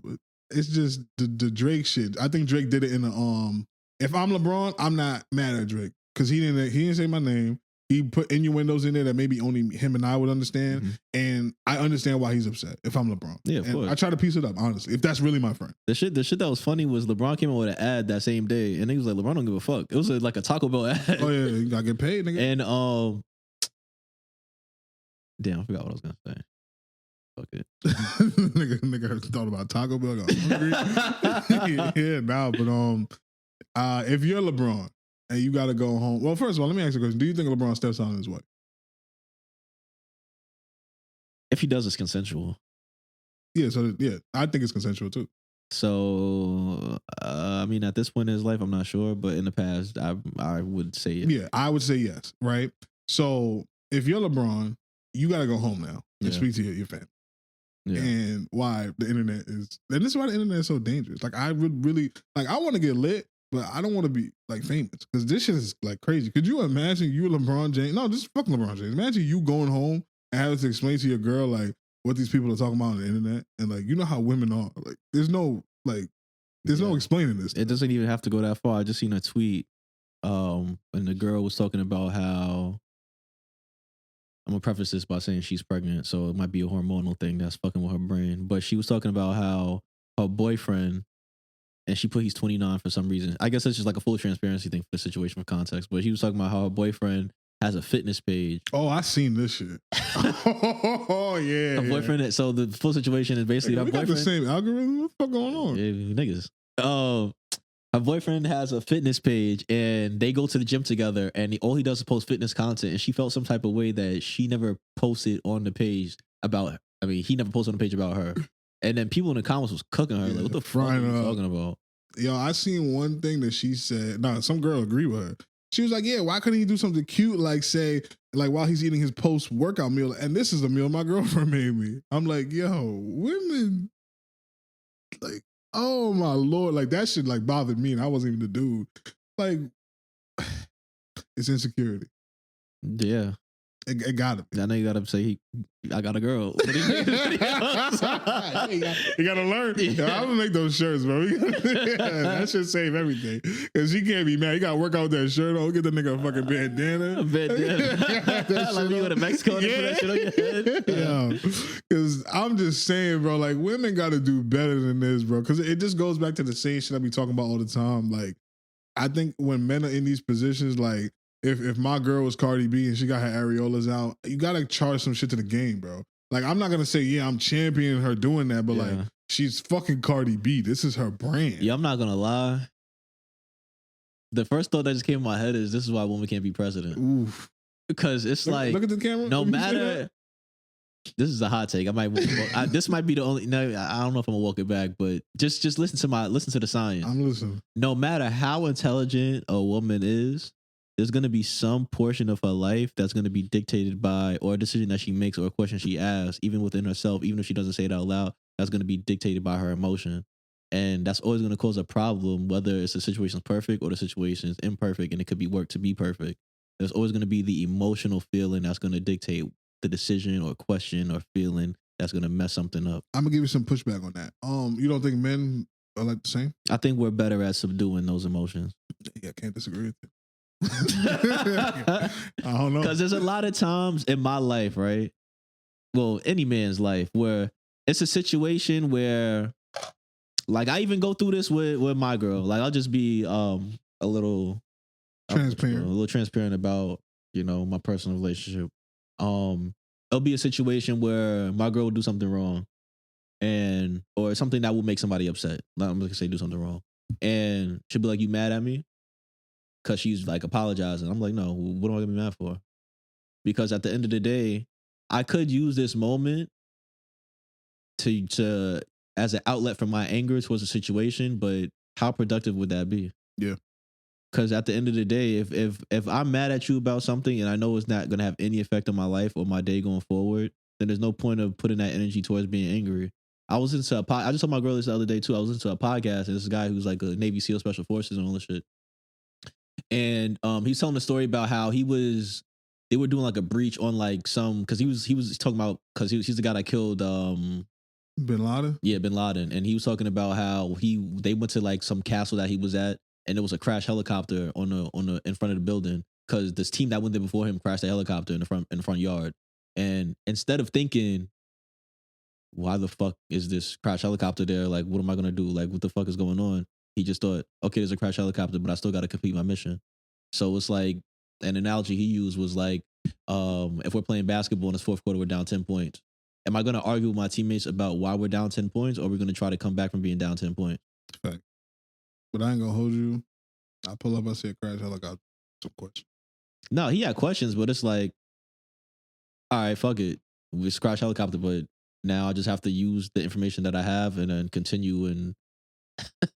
But it's just the Drake shit. I think Drake did it in the if I'm LeBron, I'm not mad at Drake because he didn't say my name. He put innuendos in there that maybe only him and I would understand, and I understand why he's upset. If I'm LeBron, yeah, of course. I try to piece it up honestly. If that's really my friend, the shit that was funny was LeBron came out with an ad that same day, and he was like, "LeBron don't give a fuck." It was like a Taco Bell ad. Oh yeah, you gotta get paid, nigga. And damn, I forgot what I was gonna say. Fuck it. nigga thought about Taco Bell. Got hungry. Yeah, but if you're LeBron and you got to go home, well, first of all, let me ask you a question: do you think LeBron steps out on his wife? If he does, it's consensual. Yeah, I think it's consensual too. So, I mean, at this point in his life, I'm not sure, but in the past, I would say yes. Yeah, I would say yes. Right. So, if you're LeBron, you got to go home now and speak to your family. Yeah. And why the internet is, and this is why the internet is so dangerous. Like I would really, like I want to get lit, but I don't want to be like famous because this shit is like crazy. Could you imagine you LeBron James? No, just fuck LeBron James. Imagine you going home and having to explain to your girl like what these people are talking about on the internet, and like you know how women are. Like there's no explaining this. It doesn't even have to go that far. I just seen a tweet, and the girl was talking about how. I'm gonna preface this by saying she's pregnant, so it might be a hormonal thing that's fucking with her brain. But she was talking about how her boyfriend and she put he's 29 for some reason. I guess that's just like a full transparency thing for the situation for context. But he was talking about how her boyfriend has a fitness page. Oh, I seen this shit. Oh yeah. Her boyfriend. So the full situation is basically her boyfriend. Got the same algorithm. What the fuck going on? Yeah, niggas. Her boyfriend has a fitness page, and they go to the gym together. And all he does is post fitness content. And she felt some type of way that she never posted on the page about. I mean, he never posted on the page about her. And then people in the comments was cooking her like, "What the fuck are you talking about?" Yo, I seen one thing that she said. Nah, some girl agreed with her. She was like, "Yeah, why couldn't he do something cute like say like while he's eating his post workout meal?" And this is a meal my girlfriend made me. I'm like, yo, women, like, oh my Lord, like that shit like bothered me, and I wasn't even the dude. Like, it's insecurity. Yeah. It gotta be. I know you gotta say I got a girl. You gotta learn. Yeah. I'm gonna make those shirts, bro. That should save everything. Cause she can't be mad. You gotta work out with that shirt on. Get the nigga a fucking bandana. Like you go to Mexico and put that shit on your head. Yeah. Cause I'm just saying, bro, like women gotta do better than this, bro. Cause it just goes back to the same shit I be talking about all the time. Like, I think when men are in these positions, like, if my girl was Cardi B and she got her areolas out, you gotta charge some shit to the game, bro. Like, I'm not gonna say, yeah, I'm championing her doing that, but like, she's fucking Cardi B. This is her brand. Yeah, I'm not gonna lie. The first thought that just came in my head is this is why women can't be president. Oof. Because it's like, look at the camera. No matter. This is a hot take. This might be the only. No, I don't know if I'm gonna walk it back, but just listen to the science. I'm listening. No matter how intelligent a woman is, there's going to be some portion of her life that's going to be dictated by, or a decision that she makes or a question she asks, even within herself, even if she doesn't say it out loud, that's going to be dictated by her emotion. And that's always going to cause a problem, whether it's the situation's perfect or the situation's imperfect, and it could be worked to be perfect. There's always going to be the emotional feeling that's going to dictate the decision or question or feeling that's going to mess something up. I'm going to give you some pushback on that. You don't think men are like the same? I think we're better at subduing those emotions. Yeah, I can't disagree with you. I don't know. Because there's a lot of times in my life, right? Well, any man's life, where it's a situation where, like, I even go through this with my girl. Like, I'll just be a little transparent about, my personal relationship. It'll be a situation where my girl will do something wrong, or something that will make somebody upset. I'm gonna say do something wrong, and she'll be like, "You mad at me?" Because she's like apologizing. I'm like, no, what am I gonna be mad for? Because at the end of the day, I could use this moment to as an outlet for my anger towards the situation, but how productive would that be? Yeah. Because at the end of the day, if I'm mad at you about something and I know it's not gonna have any effect on my life or my day going forward, then there's no point of putting that energy towards being angry. I just told my girl this the other day too. I was listening to a podcast, and this guy who's like a Navy SEAL Special Forces and all this shit. And he's telling the story about how they were doing like a breach on like because he was talking about, because he's the guy that killed Bin Laden. Yeah, Bin Laden. And he was talking about how they went to like some castle that he was at, and there was a crash helicopter in front of the building, because this team that went there before him crashed a helicopter in the front yard. And instead of thinking, why the fuck is this crash helicopter there? Like, what am I gonna do? Like, what the fuck is going on? He just thought, okay, there's a crash helicopter, but I still got to complete my mission. So it's like, an analogy he used was like, if we're playing basketball in this fourth quarter, we're down 10 points. Am I going to argue with my teammates about why we're down 10 points, or are we going to try to come back from being down 10 points? Fact. But I ain't going to hold you. I pull up, I see a crash helicopter. Some questions. No, he had questions, but it's like, all right, fuck it. It's crash helicopter, but now I just have to use the information that I have and then continue and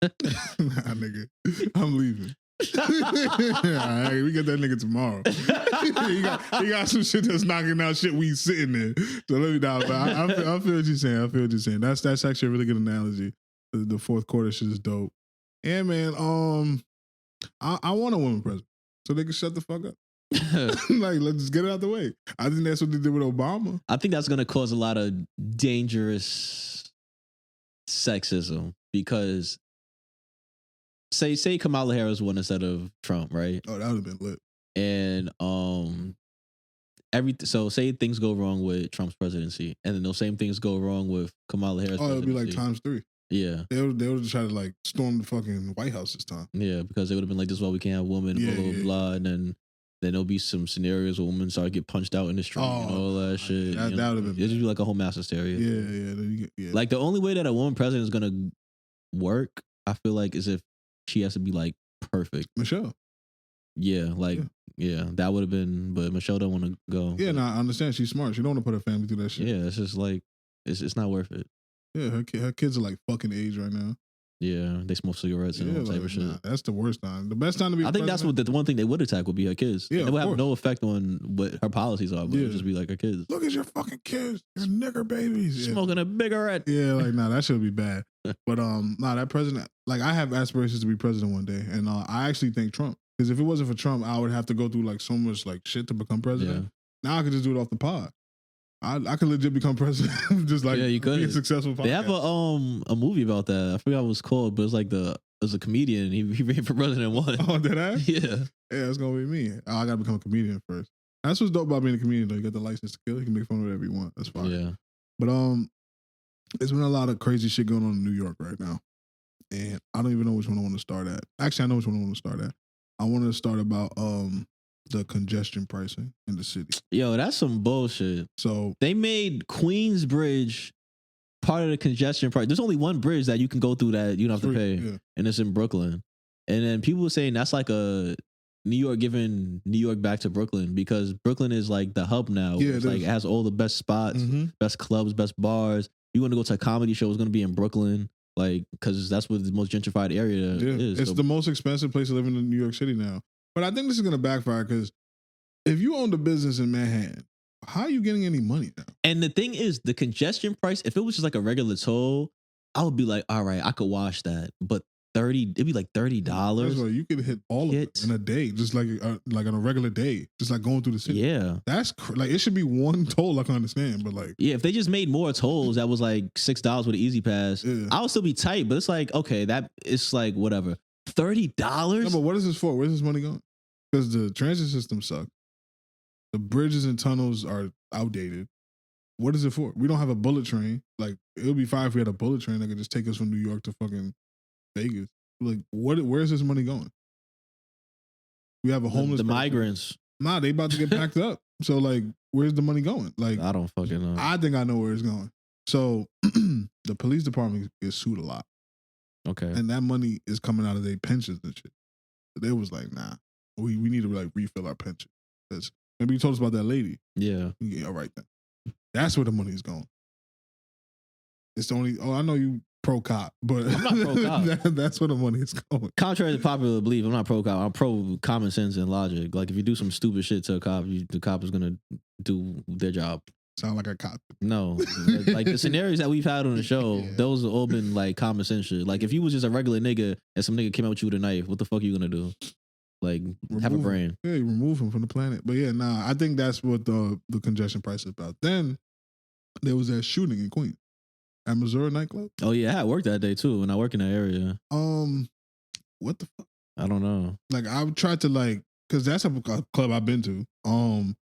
nah, nigga, I'm leaving. Right, we get that nigga tomorrow. he got some shit that's knocking out shit we sitting in. So let me down. But I feel what you're saying. That's actually a really good analogy. The fourth quarter shit is dope. And man, I want a woman president so they can shut the fuck up. Like, let's just get it out the way. I think that's what they did with Obama. I think that's gonna cause a lot of dangerous sexism, because say Kamala Harris won instead of Trump, right? Oh, that would have been lit. And so say things go wrong with Trump's presidency, and then those same things go wrong with Kamala Harris. Oh, it'll be like times 3. Yeah. They would try to like storm the fucking White House this time. Yeah, because they would have been like, this is why we can't have women, blah, blah, blah. And then there'll be some scenarios where women start to get punched out in the street and all that shit. That would have been. It'd just be like a whole mass hysteria. Yeah. Like the only way that a woman president is gonna work, I feel like, is if she has to be like perfect. Michelle. Yeah, that would have been, but Michelle don't want to go. Yeah, no, I understand. She's smart. She don't want to put her family through that shit. Yeah, it's just like it's not worth it. Yeah, her kids are like fucking age right now. Yeah, they smoke cigarettes and all type of shit. That's the worst time. The best time to be. I think that's what the one thing they would attack would be her kids. Yeah, it would have no effect on what her policies are, but it would just be like her kids. Look at your fucking kids, your nigger babies, smoking a cigarette. Yeah, like that should be bad. But that president, like I have aspirations to be president one day, and I actually think Trump. Because if it wasn't for Trump, I would have to go through like so much like shit to become president. Yeah. Now I could just do it off the pod. I could legit become president, just like you could be a successful podcast. They have a movie about that. I forgot what it was called, but it's like as a comedian, he ran for president one. Oh, did I? Yeah, it's gonna be me. I gotta become a comedian first. That's what's dope about being a comedian though. You got the license to kill. You can make fun of whatever you want. That's fine. Yeah. But there's been a lot of crazy shit going on in New York right now, and I don't even know which one I want to start at. Actually, I know which one I want to start at. I want to start about the congestion pricing in the city. Yo, that's some bullshit. So they made Queensbridge part of the congestion price. There's only one bridge that you can go through that you don't have to pay, and it's in Brooklyn. And then people were saying that's like a New York giving New York back to Brooklyn because Brooklyn is like the hub now. Yeah, it's like it has all the best spots, best clubs, best bars. You want to go to a comedy show, it's going to be in Brooklyn. Like, because that's what the most gentrified area is. It's the most expensive place to live in New York City now. But I think this is going to backfire because if you owned a business in Manhattan, how are you getting any money now? And the thing is, the congestion price, if it was just like a regular toll, I would be like, all right, I could wash that. But it'd be like $30. That's right. You could hit all of it in a day, just like on a regular day, just like going through the city. Yeah. That's like, it should be one toll, I can understand, but like. Yeah, if they just made more tolls that was like $6 with an easy pass, I would still be tight, but it's like, okay, that it's like whatever. $30? No, but what is this for? Where's this money going? Because the transit system sucks. The bridges and tunnels are outdated. What is it for? We don't have a bullet train. Like, it would be fine if we had a bullet train that could just take us from New York to fucking Vegas. Like, where's this money going? We have a homeless the migrants. Nah, they about to get packed up. So like, where's the money going? Like, I don't fucking know. I think I know where it's going. So the police department gets sued a lot. Okay. And that money is coming out of their pensions and shit. So they was like, nah, we need to like refill our pension. Because remember you told us about that lady? Yeah. Yeah, all right then. That's where the money is going. It's the only, I know you pro cop, but I'm not pro cop. That's where the money is going. Contrary to popular belief, I'm not pro cop. I'm pro common sense and logic. Like if you do some stupid shit to a cop, the cop is gonna do their job. Sound like a cop. No, like the scenarios that we've had on the show, those have all been like common sense shit. Like if you was just a regular nigga and some nigga came out with you with a knife, what the fuck are you gonna do? Like have a brain. Yeah, you remove him from the planet. But yeah, nah, I think that's what the congestion price is about. Then there was that shooting in Queens at Missouri nightclub. Oh yeah, I worked that day too, and I work in that area. What the fuck? I don't know. Like I've tried to like, cause that's a club I've been to.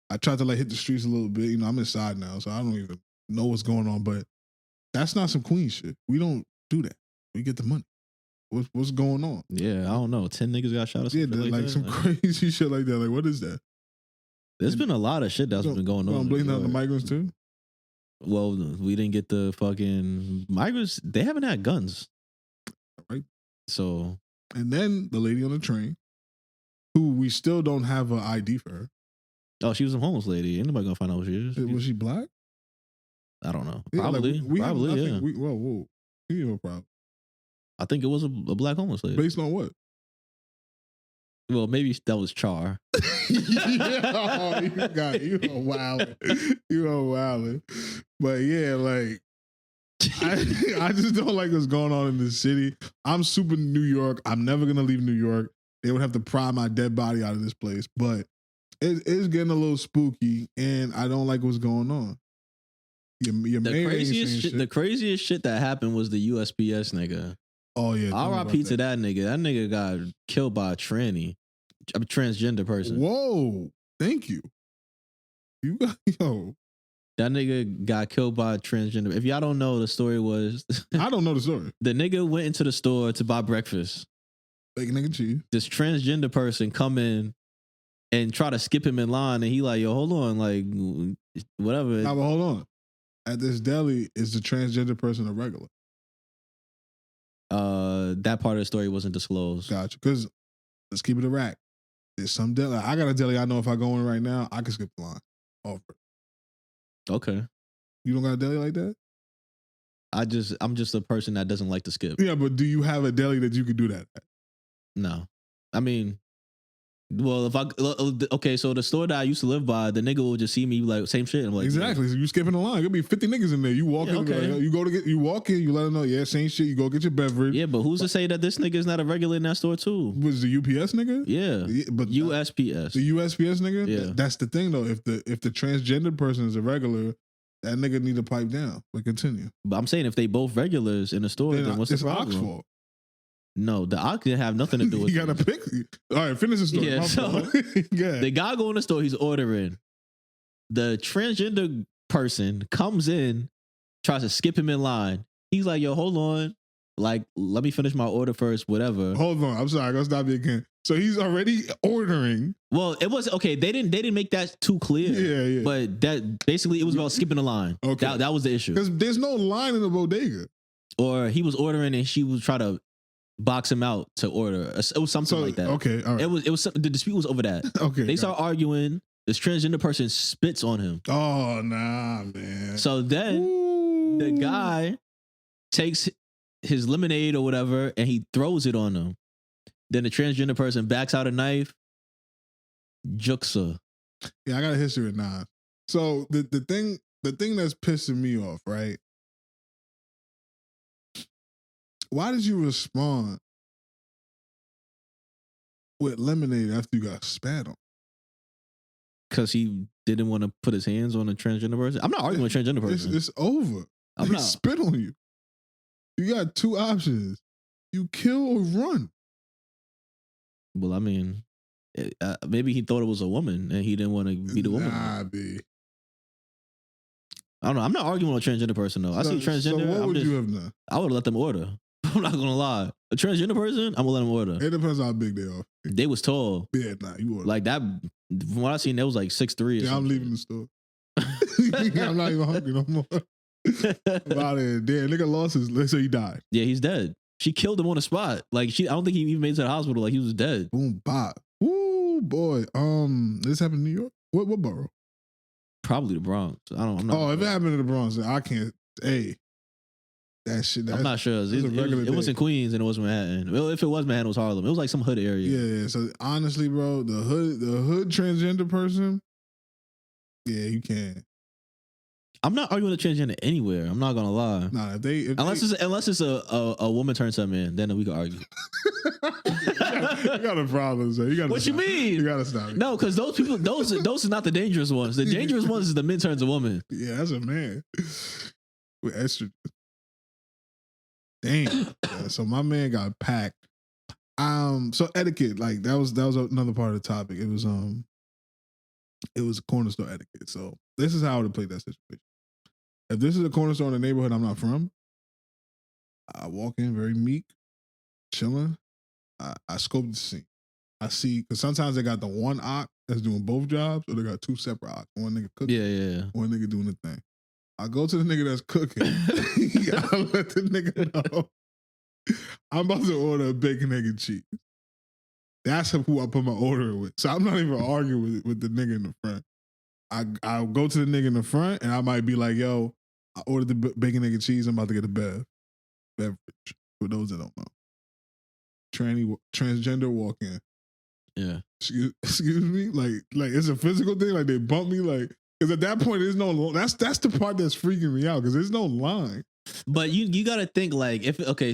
I tried to like hit the streets a little bit. You know, I'm inside now, so I don't even know what's going on. But that's not some Queen shit. We don't do that. We get the money. What's going on? Yeah, I don't know. 10 niggas got shot or something like that. Some crazy shit like that. Like, what is that? There's been a lot of shit that's been going on. I'm blaming on the migrants too. Well, we didn't get the fucking migrants. They haven't had guns, right? So, and then the lady on the train, who we still don't have an ID for her. Oh, she was a homeless lady. Ain't nobody gonna find out what she is. Was she black? I don't know. Yeah, probably. Like probably. Yeah. Whoa. You have a problem. I think it was a black homeless lady. Based on what? Well, maybe that was Char. Yeah, you are wild. You are wild. But yeah, like I just don't like what's going on in this city. I'm super New York. I'm never gonna leave New York. They would have to pry my dead body out of this place. But it is getting a little spooky, and I don't like what's going on. The craziest shit that happened was the USPS nigga. Oh yeah. R.I.P. to that nigga. That nigga got killed by a transgender person. Whoa. Thank you. You got That nigga got killed by a transgender. If y'all don't know, the story was I don't know the story. the nigga went into the store to buy breakfast. Bacon, egg, and cheese. This transgender person come in and try to skip him in line, and he like, yo, hold on, like, whatever. Nah, but hold on. At this deli, is the transgender person a regular? That part of the story wasn't disclosed. Gotcha. Because let's keep it a rack. There's some deli. I got a deli I know if I go in right now, I can skip the line. Offer. Okay. You don't got a deli like that? I'm just a person that doesn't like to skip. Yeah, but do you have a deli that you could do that at? No. I mean, well, okay, so the store that I used to live by, the nigga will just see me like same shit. I'm like, exactly. yeah. So you skipping the line. There'll be 50 niggas in there. You walk in, okay. like, you walk in, you let them know, yeah, same shit. You go get your beverage. Yeah, but who's to say that this nigga is not a regular in that store too? Was the UPS nigga? Yeah, but USPS. The USPS nigga? Yeah. That's the thing though. If the transgender person is a regular, that nigga need to pipe down. But continue. But I'm saying if they both regulars in the store, then what's the problem? It's Ox fault. No, the Ox didn't have nothing to do with it. You gotta pick. All right, finish the story. Yeah, so the guy go in the store, he's ordering. The transgender person comes in, tries to skip him in line. He's like, yo, hold on. Like, let me finish my order first, whatever. Hold on. I'm sorry, I'm gonna stop you again. So he's already ordering. Well, it was okay. They didn't make that too clear. Yeah. But that basically it was about skipping the line. Okay. That was the issue. Because there's no line in the bodega. Or he was ordering and she was trying to box him out to order. It was something like that. Okay, all right. It was the dispute was over that. Okay. They start arguing. This transgender person spits on him. Oh nah, man. So then the guy takes his lemonade or whatever and he throws it on him. Then the transgender person backs out a knife. Juksa. Yeah, I got a history with knives. So the thing that's pissing me off, right? Why did you respond with lemonade after you got spat on? Because he didn't want to put his hands on a transgender person. I'm not arguing with a transgender person. It's over. I'm They not. spit on you. You got two options. You kill or run. Well, I mean, maybe he thought it was a woman and he didn't want to be the woman. Nah, B. I don't know. I'm not arguing with a transgender person though. I see transgender. So what would you have done? I would have let them order. I'm not gonna lie. A transgender person, I'm gonna let them order. It depends on how big they are. They was tall. Yeah, nah, you order. Like that. From what I seen, they was like 6'3". Yeah, I'm leaving the store. I'm not even hungry no more. I'm out of here. Damn, nigga lost his. Let's say he died. Yeah, he's dead. She killed him on the spot. Like I don't think he even made it to the hospital. Like he was dead. Boom, bop. Ooh, boy. This happened in New York. What borough? Probably the Bronx. I'm not. If it happened in the Bronx, I can't. Hey, that shit. I'm not sure. It wasn't Queens and it wasn't Manhattan. Well, if it was Manhattan, it was Harlem. It was like some hood area. Yeah. So honestly, bro, the hood transgender person. Yeah, you can. I'm not arguing with a transgender anywhere. I'm not gonna lie. Nah, Unless it's a woman turns up man, then we can argue. You got a problem, so you got. What you mean? You gotta stop. No, because those people, those are not the dangerous ones. The dangerous ones is the men turns a woman. Yeah, that's a man with estrogen. Damn. Yeah, so my man got packed. So etiquette, like that was another part of the topic. It was a corner store etiquette. So this is how I would have played that situation. If this is a corner store in the neighborhood I'm not from, I walk in very meek, chilling. I scope the scene. I see, because sometimes they got the one ox that's doing both jobs, or they got two separate ox. One nigga cooking, Yeah. one nigga doing the thing. I go to the nigga that's cooking. I let the nigga know I'm about to order a bacon, egg, and cheese. That's who I put my order with. So I'm not even arguing with the nigga in the front. I'll go to the nigga in the front and I might be like, yo, I ordered the bacon, egg, and cheese. I'm about to get a beverage. For those that don't know. Transgender walk in. Yeah. Excuse me? Like it's a physical thing? Like they bump me? Like, because at that point, there's no, that's the part that's freaking me out because there's no line. But you got to think like,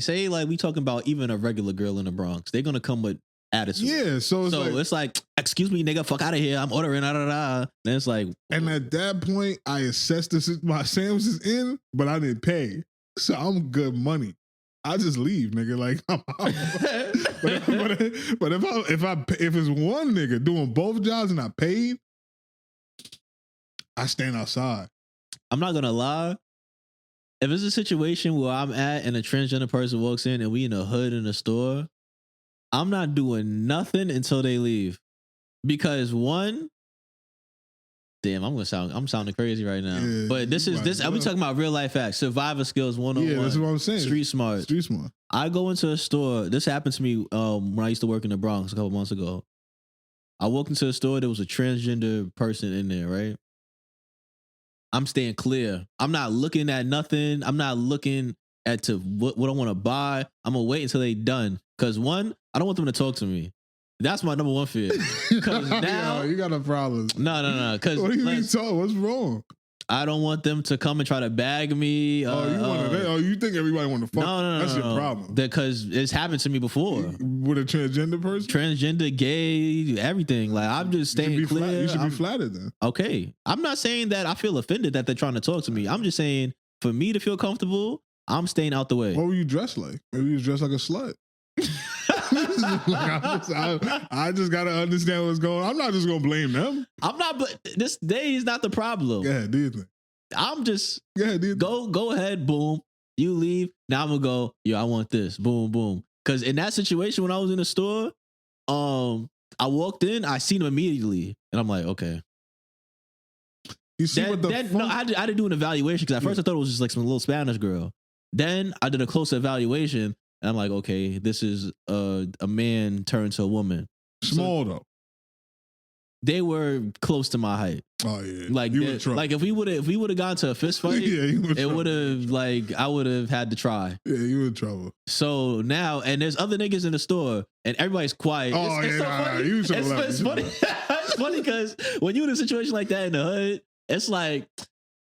say like we talking about even a regular girl in the Bronx, they're going to come with attitude. Yeah, so it's like, excuse me, nigga, fuck out of here. I'm ordering, Then it's like, and at that point, I assess my sandwich is in, but I didn't pay, so I'm good money. I just leave, nigga. Like I'm out. but if it's one nigga doing both jobs and I paid, I stand outside. I'm not gonna lie. If it's a situation where I'm at and a transgender person walks in and we in a hood in a store, I'm not doing nothing until they leave. Because one, damn, I'm sounding crazy right now. Yeah, but this. I'm talking about real life facts, survivor skills 101. Yeah, that's what I'm saying. Street smart. I go into a store. This happened to me when I used to work in the Bronx a couple months ago. I walked into a store. There was a transgender person in there, right? I'm staying clear. I'm not looking at nothing. I'm not looking at what I want to buy. I'm gonna wait until they done. Cause one, I don't want them to talk to me. That's my number one fear. Cause now you got a problem. No. Cause what do you mean talk? What's wrong? I don't want them to come and try to bag me. You think everybody want to fuck? No. That's your problem. Because it's happened to me before. With a transgender person? Transgender, gay, everything. Like, I'm just staying clear. You should be flattered then. Okay. I'm not saying that I feel offended that they're trying to talk to me. I'm just saying, for me to feel comfortable, I'm staying out the way. What were you dressed like? Maybe you was dressed like a slut. I just gotta understand what's going on. I'm not just gonna blame them. I'm not, but this day is not the problem. Yeah, do you think? I'm just go ahead, boom. You leave. Now I'm gonna go, yo, I want this. Boom, boom. Cause in that situation when I was in the store, I walked in, I seen him immediately, and I'm like, okay. You see No, I didn't do an evaluation because at first I thought it was just like some little Spanish girl. Then I did a closer evaluation. And I'm like, okay, this is a man turned to a woman. Small though. They were close to my height. Oh yeah. Like if we would have gone to a fist fight, it would have I would have had to try. Yeah, you in trouble. So now, and there's other niggas in the store, and everybody's quiet. It's funny. It's funny because when you're in a situation like that in the hood, it's like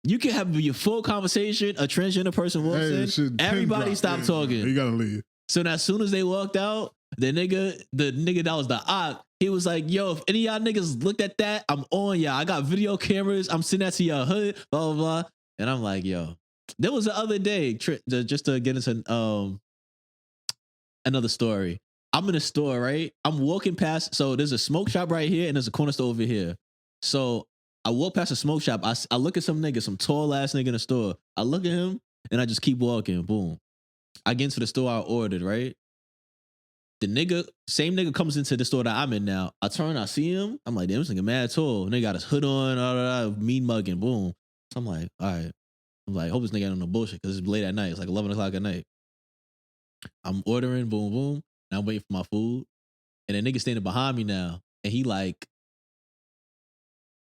you can have your full conversation. A transgender person walks in, everybody stop talking. You gotta leave. So now, as soon as they walked out, the nigga that was the op, he was like, "Yo, if any of y'all niggas looked at that, I'm on y'all. I got video cameras. I'm sending that to your hood." Blah blah blah. And I'm like, "Yo, there was the other day just to get into another story. I'm in a store, right? I'm walking past. So there's a smoke shop right here, and there's a corner store over here. So I walk past a smoke shop. I look at some tall ass nigga in the store. I look at him and I just keep walking. Boom. I get into the store I ordered, right? The same nigga comes into the store that I'm in now. I turn, I see him. I'm like, damn, this nigga mad tall. Nigga got his hood on, mean mugging, boom. So I'm like, all right. I'm like, hope this nigga ain't on no bullshit because it's late at night. It's like 11 o'clock at night. I'm ordering, boom, boom. And I'm waiting for my food. And the nigga standing behind me now. And he like,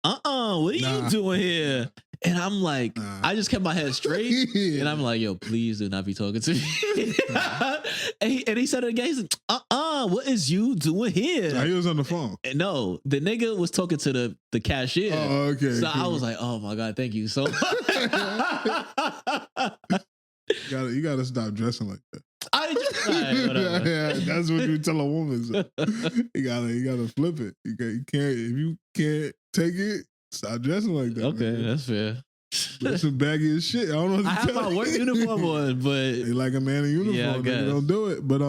what are you doing here? And I'm like, I just kept my head straight. And I'm like, yo, please do not be talking to me. and he said it again. He's like, what is you doing here? He was on the phone. No, the nigga was talking to the cashier. Oh, okay. So I was like, oh my God, thank you so much. You gotta stop dressing like that. Yeah, that's what you tell a woman. So. You gotta flip it. You can't if you can't take it, stop dressing like that. Okay, man. That's fair. That's some baggy as shit. I don't know. I have my work uniform on, but they like a man in uniform. Yeah, I guess. They don't do it. But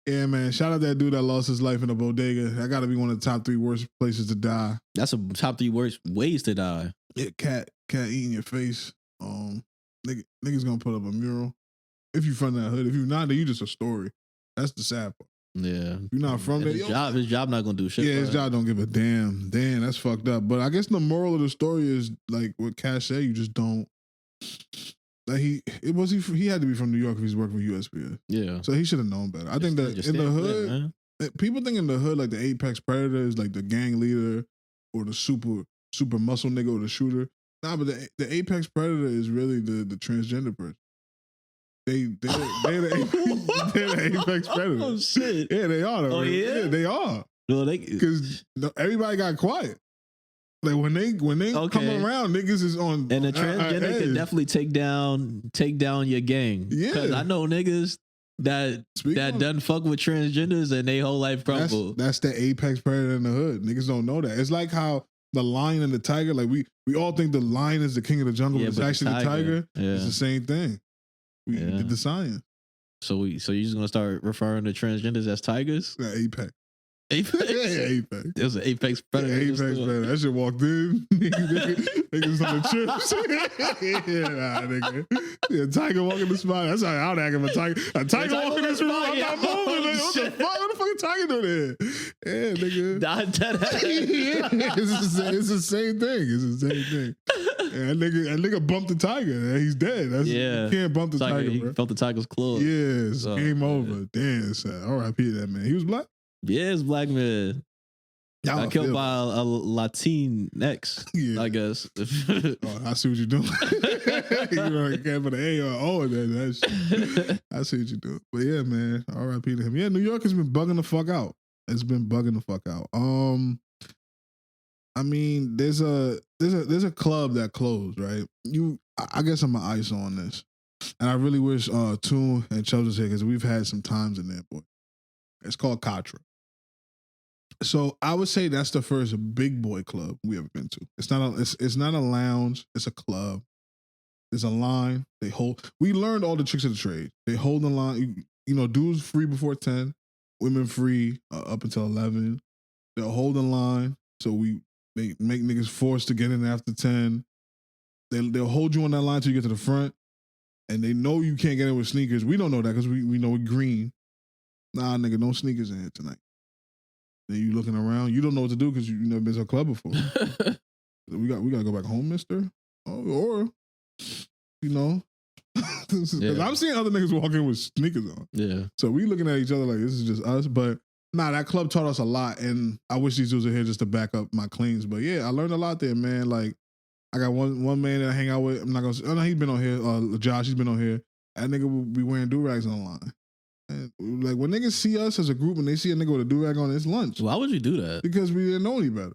yeah, man. Shout out that dude that lost his life in a bodega. That got to be one of the top 3 worst places to die. That's a top 3 worst ways to die. Yeah, cat eating your face. Niggas gonna put up a mural. If you from that hood, if you not, then you just a story. That's the sad part. Yeah, if you're not from there. His job not gonna do shit. Yeah, his job don't give a damn. Damn, that's fucked up. But I guess the moral of the story is like what Cash said. You just don't. Like he had to be from New York if he's working for USPS. Yeah, so he should have known better. I think that in the hood, people think in the hood like the apex predator is like the gang leader or the super muscle nigga or the shooter. Nah, but the apex predator is really the transgender person. They're the apex predator. Oh shit! Yeah, they are. Oh yeah, they are. No, because everybody got quiet. Like when they come around, niggas is on. And the transgender can definitely take down your gang. Yeah, because I know niggas that done fuck with transgenders and they whole life crumble. That's the apex predator in the hood. Niggas don't know that. It's like how the lion and the tiger. Like we all think the lion is the king of the jungle, but it's actually the tiger. Yeah. It's the same thing. We did the science. So you're just gonna start referring to transgenders as tigers? Yeah, apex. Apex. Yeah, Apex. There's an Apex Predator. Yeah, Apex Predator. That shit walked in. Niggas on the chips. Yeah, nah, nigga. Yeah, Tiger walking the spot. That's how I'd act if a Tiger. A Tiger walking this room. I'm not moving. Like, what the fuck? What the fuck is Tiger doing there? Yeah, nigga. Yeah, it's the same thing. It's the same thing. Yeah, that nigga bumped the Tiger. He's dead. You can't bump the Tiger, he bro. felt the Tiger's claws. Yeah, it's game over. Damn, R.I.P. that man. He was black? Yeah, it's black man. Got killed by a Latinx, I guess. Oh, I see what you're doing. You can't put an A or O in that shit. I see what you're doing. But yeah, man, R.I.P. to him. Yeah, New York has been bugging the fuck out. It's been bugging the fuck out. I mean, there's a club that closed, right? I guess I'm an ice on this, and I really wish Toon and Chubbs was here because we've had some times in there, boy. It's called Katra. So I would say that's the first big boy club we ever been to. It's not a lounge. It's a club. There's a line. We learned all the tricks of the trade. They hold the line. You know, dudes free before 10, women free up until 11. They'll hold the line. So we make niggas forced to get in after 10. They'll hold you on that line till you get to the front. And they know you can't get in with sneakers. We don't know that because we know we're green. Nah, nigga, no sneakers in here tonight. Then you looking around, you don't know what to do because you've never been to a club before. we gotta go back home, mister. Or you know, because I'm seeing other niggas walking with sneakers on. Yeah. So we looking at each other like this is just us. But nah, that club taught us a lot, and I wish these dudes were here just to back up my claims. But yeah, I learned a lot there, man. Like I got one man that I hang out with. I'm not gonna. Oh no, he's been on here. Josh, he's been on here. That nigga will be wearing do-rags online. And like when niggas see us as a group and they see a nigga with a do-rag on, it's lunch. Why would you do that? Because we didn't know any better.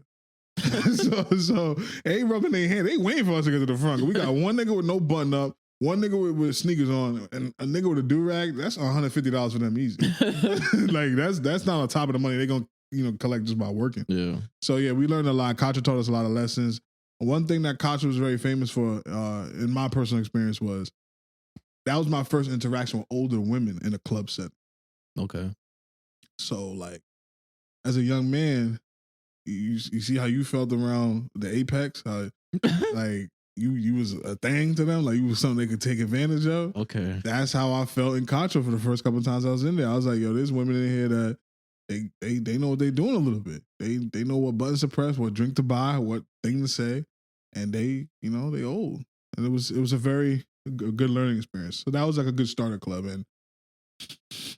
so they ain't rubbing their hand. They waiting for us to get to the front. We got one nigga with no button up, one nigga with sneakers on, and a nigga with a do-rag. That's $150 for them easy. Like that's not on top of the money they gonna collect just by working. Yeah. So yeah, we learned a lot. Katra taught us a lot of lessons. One thing that Katra was very famous for, in my personal experience, was that was my first interaction with older women in a club setting. Okay. So like, as a young man, you see how you felt around the Apex, how like you was a thing to them, like you was something they could take advantage of. Okay. That's how I felt in Katra for the first couple of times I was in there. I was like, yo, there's women in here that they know what they're doing a little bit. They know what buttons to press, what drink to buy, what thing to say, and they old. And it was a very good learning experience. So that was like a good starter club, and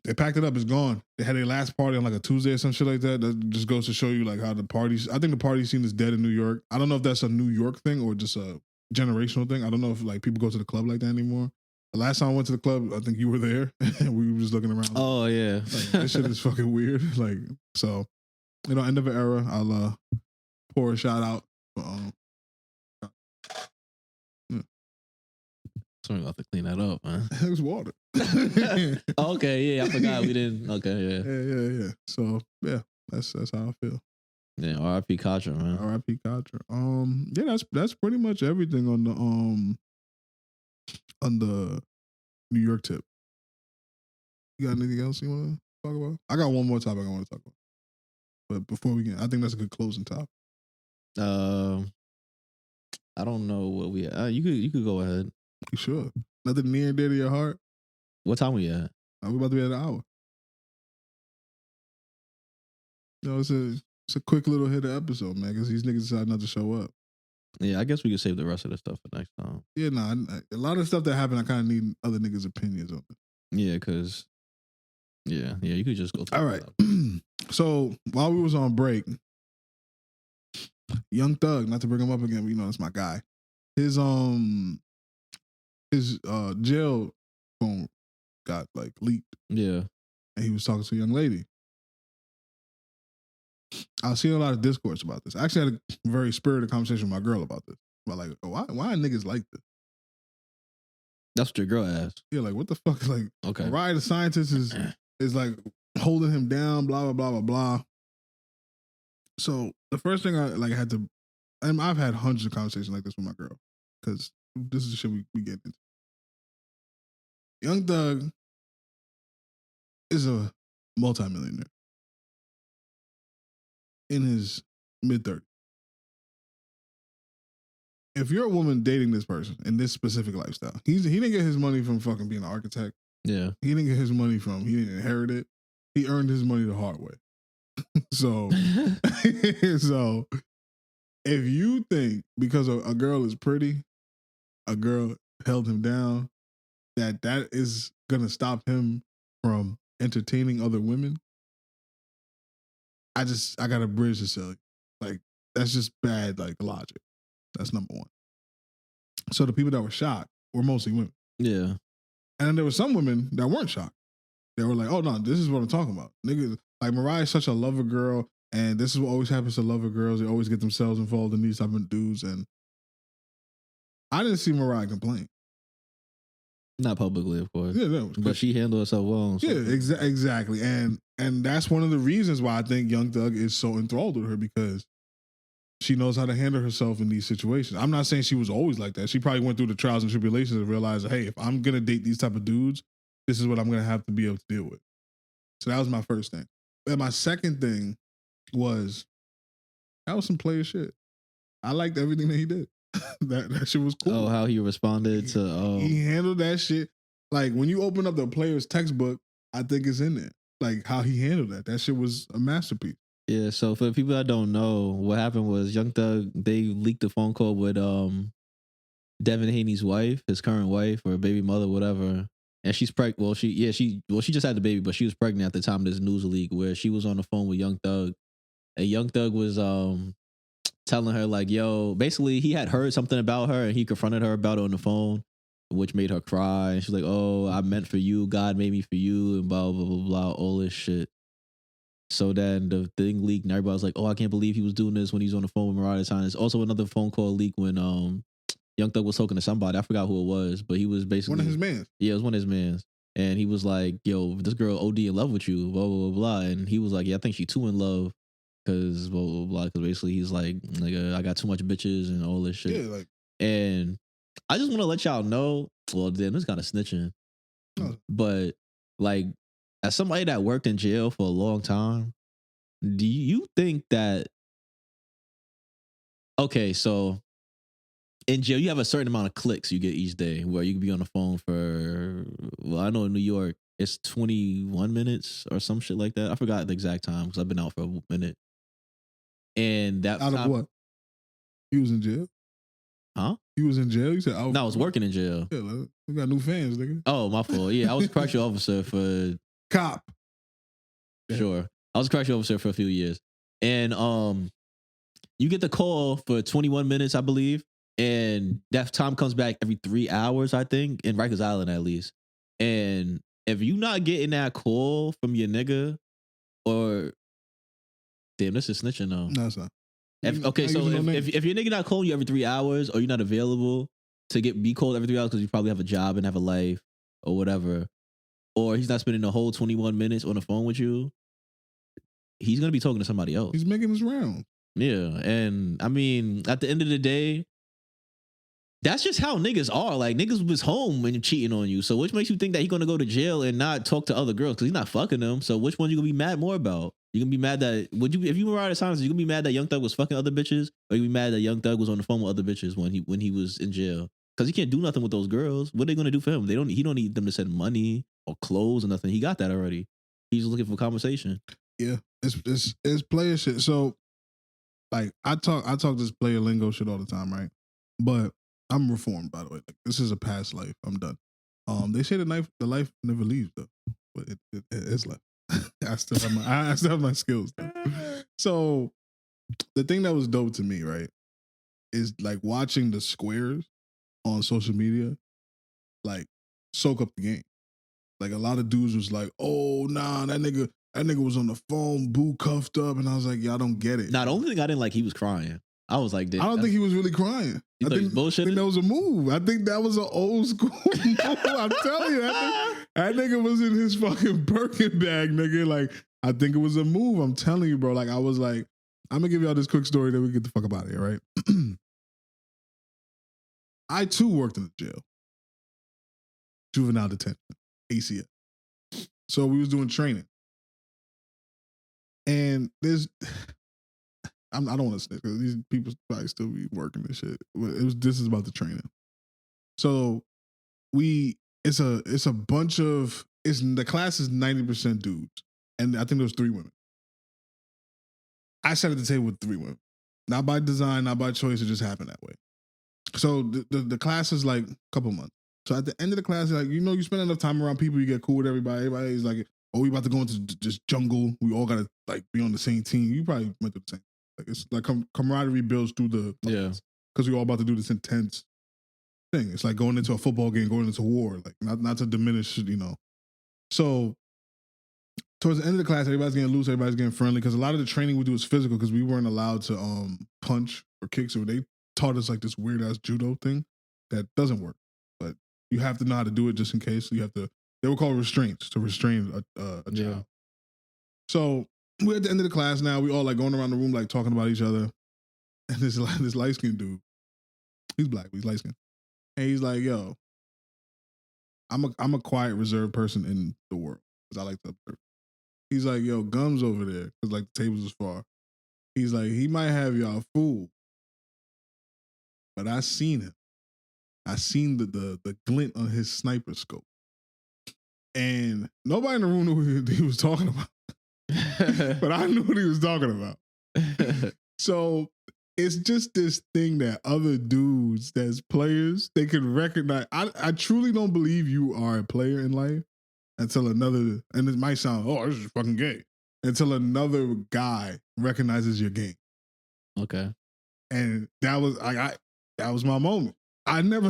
they packed it up. It's gone. They had their last party on like a Tuesday or some shit like that. That just goes to show you like how the parties. I think the party scene is dead in New York. I don't know if that's a New York thing or just a generational thing. I don't know if like people go to the club like that anymore. The last time I went to the club, I think you were there, and we were just looking around. Oh yeah, like, that shit is fucking weird. Like so, end of an era. I'll pour a shout out. Somebody have to clean that up, man. It was water. Okay, yeah, I forgot we didn't. Okay, yeah. Yeah. So yeah, that's how I feel. Yeah, R.I.P. Katra, man. R.I.P. Katra. Yeah, that's pretty much everything on the New York tip. You got anything else you want to talk about? I got one more topic I want to talk about, but before we get, I think that's a good closing topic. I don't know what we. You could go ahead. You sure? Nothing near and dear to your heart? What time we at? We're about to be at an hour. It's a quick little hit of episode, man, because these niggas decided not to show up. Yeah, I guess we could save the rest of the stuff for next time. Yeah, a lot of stuff that happened, I kind of need other niggas' opinions on it. Yeah, because yeah, you could just go through. All right. So while we was on break, Young Thug, not to bring him up again, but that's my guy. His jail phone got like leaked. Yeah. And he was talking to a young lady. I was seeing a lot of discourse about this. I actually had a very spirited conversation with my girl about this. About like, why are niggas like this? That's what your girl asked. Yeah, like what the fuck? Like, okay, the scientist is like holding him down, blah blah blah blah blah. So the first thing I had to, and I've had hundreds of conversations like this with my girl because this is the shit we get into. Young Thug is a multimillionaire. in his mid-30s. If you're a woman dating this person in this specific lifestyle, he didn't get his money from fucking being an architect. Yeah. He didn't get his money he didn't inherit it. He earned his money the hard way. So, so if you think because a girl is pretty, a girl held him down, that is gonna stop him from entertaining other women, I got a bridge to sell you. Like, that's just bad, like, logic. That's number one. So the people that were shocked were mostly women. Yeah. And then there were some women that weren't shocked. They were like, oh no, this is what I'm talking about. Niggas, like Mariah's such a lover girl, and this is what always happens to lover girls. They always get themselves involved in these type of dudes. And I didn't see Mariah complain. Not publicly, of course. Yeah, no, but she handled herself well. Yeah, exactly. And that's one of the reasons why I think Young Thug is so enthralled with her, because she knows how to handle herself in these situations. I'm not saying she was always like that. She probably went through the trials and tribulations and realized, hey, if I'm going to date these type of dudes, this is what I'm going to have to be able to deal with. So that was my first thing. And my second thing was, that was some player shit. I liked everything that he did. that shit was cool. Oh, how he responded to... He handled that shit. Like, when you open up the player's textbook, I think it's in there. Like, how he handled that. That shit was a masterpiece. Yeah, so for the people that don't know, what happened was Young Thug, they leaked a phone call with Devin Haney's wife, his current wife or baby mother, whatever. And she's pregnant. Well, she just had the baby, but she was pregnant at the time of this news leak, where she was on the phone with Young Thug. And Young Thug was telling her, like, yo, basically he had heard something about her and he confronted her about it on the phone, which made her cry. And she's like, oh, I meant for you, God made me for you, and blah, blah, blah, blah, all this shit. So then the thing leaked and everybody was like, oh, I can't believe he was doing this when he was on the phone with Mariah time. There's also another phone call leak when Young Thug was talking to somebody. I forgot who it was, but he was basically... one of his mans. Yeah, it was one of his mans. And he was like, yo, this girl OD in love with you, blah, blah, blah, blah. And he was like, yeah, I think she too in love because blah, blah, blah. Because basically he's like I got too much bitches and all this shit. Yeah, like... And I just want to let y'all know, well, damn, this kind of snitching. No. But like, as somebody that worked in jail for a long time, do you think that... Okay, so in jail, you have a certain amount of clicks you get each day where you can be on the phone for, well, I know in New York, it's 21 minutes or some shit like that. I forgot the exact time because I've been out for a minute. And that out of what? He was in jail? Huh? He was in jail? You said out? No, I was working in jail. Yeah, we got new fans, nigga. Oh, my fault. Yeah, I was a correctional officer for... Cop. Sure. I was a correctional officer for a few years. And you get the call for 21 minutes, I believe. And that time comes back every 3 hours, I think, in Rikers Island at least. And if you not getting that call from your nigga, or... Damn, this is snitching though. No, it's not. Okay, so if your nigga not calling you every 3 hours, or you're not available to be called every 3 hours because you probably have a job and have a life or whatever, or he's not spending the whole 21 minutes on the phone with you, he's going to be talking to somebody else. He's making his round. Yeah, and I mean, at the end of the day, that's just how niggas are. Like, niggas was home when you're cheating on you. So which makes you think that he's going to go to jail and not talk to other girls because he's not fucking them. So which one you going to be mad more about? You going to be mad that, if you were out of silence, you going to be mad that Young Thug was fucking other bitches? Or you going to be mad that Young Thug was on the phone with other bitches when he was in jail? Because he can't do nothing with those girls. What are they going to do for him? He don't need them to send money or clothes or nothing. He got that already. He's just looking for conversation. Yeah, it's player shit. So, like, I talk this player lingo shit all the time, right? But I'm reformed, by the way. Like, this is a past life. I'm done. They say the life never leaves though, but it's left. I still have my skills though. So the thing that was dope to me, right, is like watching the squares on social media, like, soak up the game. Like, a lot of dudes was like, "Oh nah, that nigga was on the phone, boo cuffed up," and I was like, "Y'all don't get it." Now, the only thing I didn't like, he was crying. I was like, I don't think he was really crying. I think that was a move. I think that was an old school move. I'm telling you, that nigga was in his fucking Birkin bag, nigga. Like, I think it was a move. I'm telling you, bro. Like, I was like, I'm gonna give y'all this quick story, then we get the fuck up out of here, right? I too worked in the jail, juvenile detention, ACS. So we was doing training, and I don't want to snitch because these people probably still be working this shit. But this is about the training. So it's a bunch of the class is 90% dudes, and I think there was 3 women. I sat at the table with 3 women, not by design, not by choice. It just happened that way. So the class is like a couple months. So at the end of the class, like you spend enough time around people, you get cool with everybody. Everybody's like, oh, we about to go into this jungle. We all gotta like be on the same team. You probably went through the same. Like it's like camaraderie builds through the because we're all about to do this intense thing. It's like going into a football game, going into war. Like not to diminish, So towards the end of the class, everybody's getting loose, everybody's getting friendly because a lot of the training we do is physical because we weren't allowed to punch or kick. So they taught us like this weird ass judo thing that doesn't work, but you have to know how to do it just in case. You have to. They were called restraints to restrain a child. So we're at the end of the class now. We all like going around the room like talking about each other, and this light skinned dude, he's black, but he's light skinned, and he's like, "Yo, I'm a quiet, reserved person in the world because I like to observe." He's like, "Yo, Gums over there because like the tables is far." He's like, "He might have y'all fooled, but I seen him. I seen the glint on his sniper scope." And nobody in the room knew what he was talking about. But I knew what he was talking about. So it's just this thing that other dudes that's players, they can recognize. I truly don't believe you are a player in life until another, and it might sound, oh, this is fucking gay, until another guy recognizes your game. Okay. And that was that was my moment. I never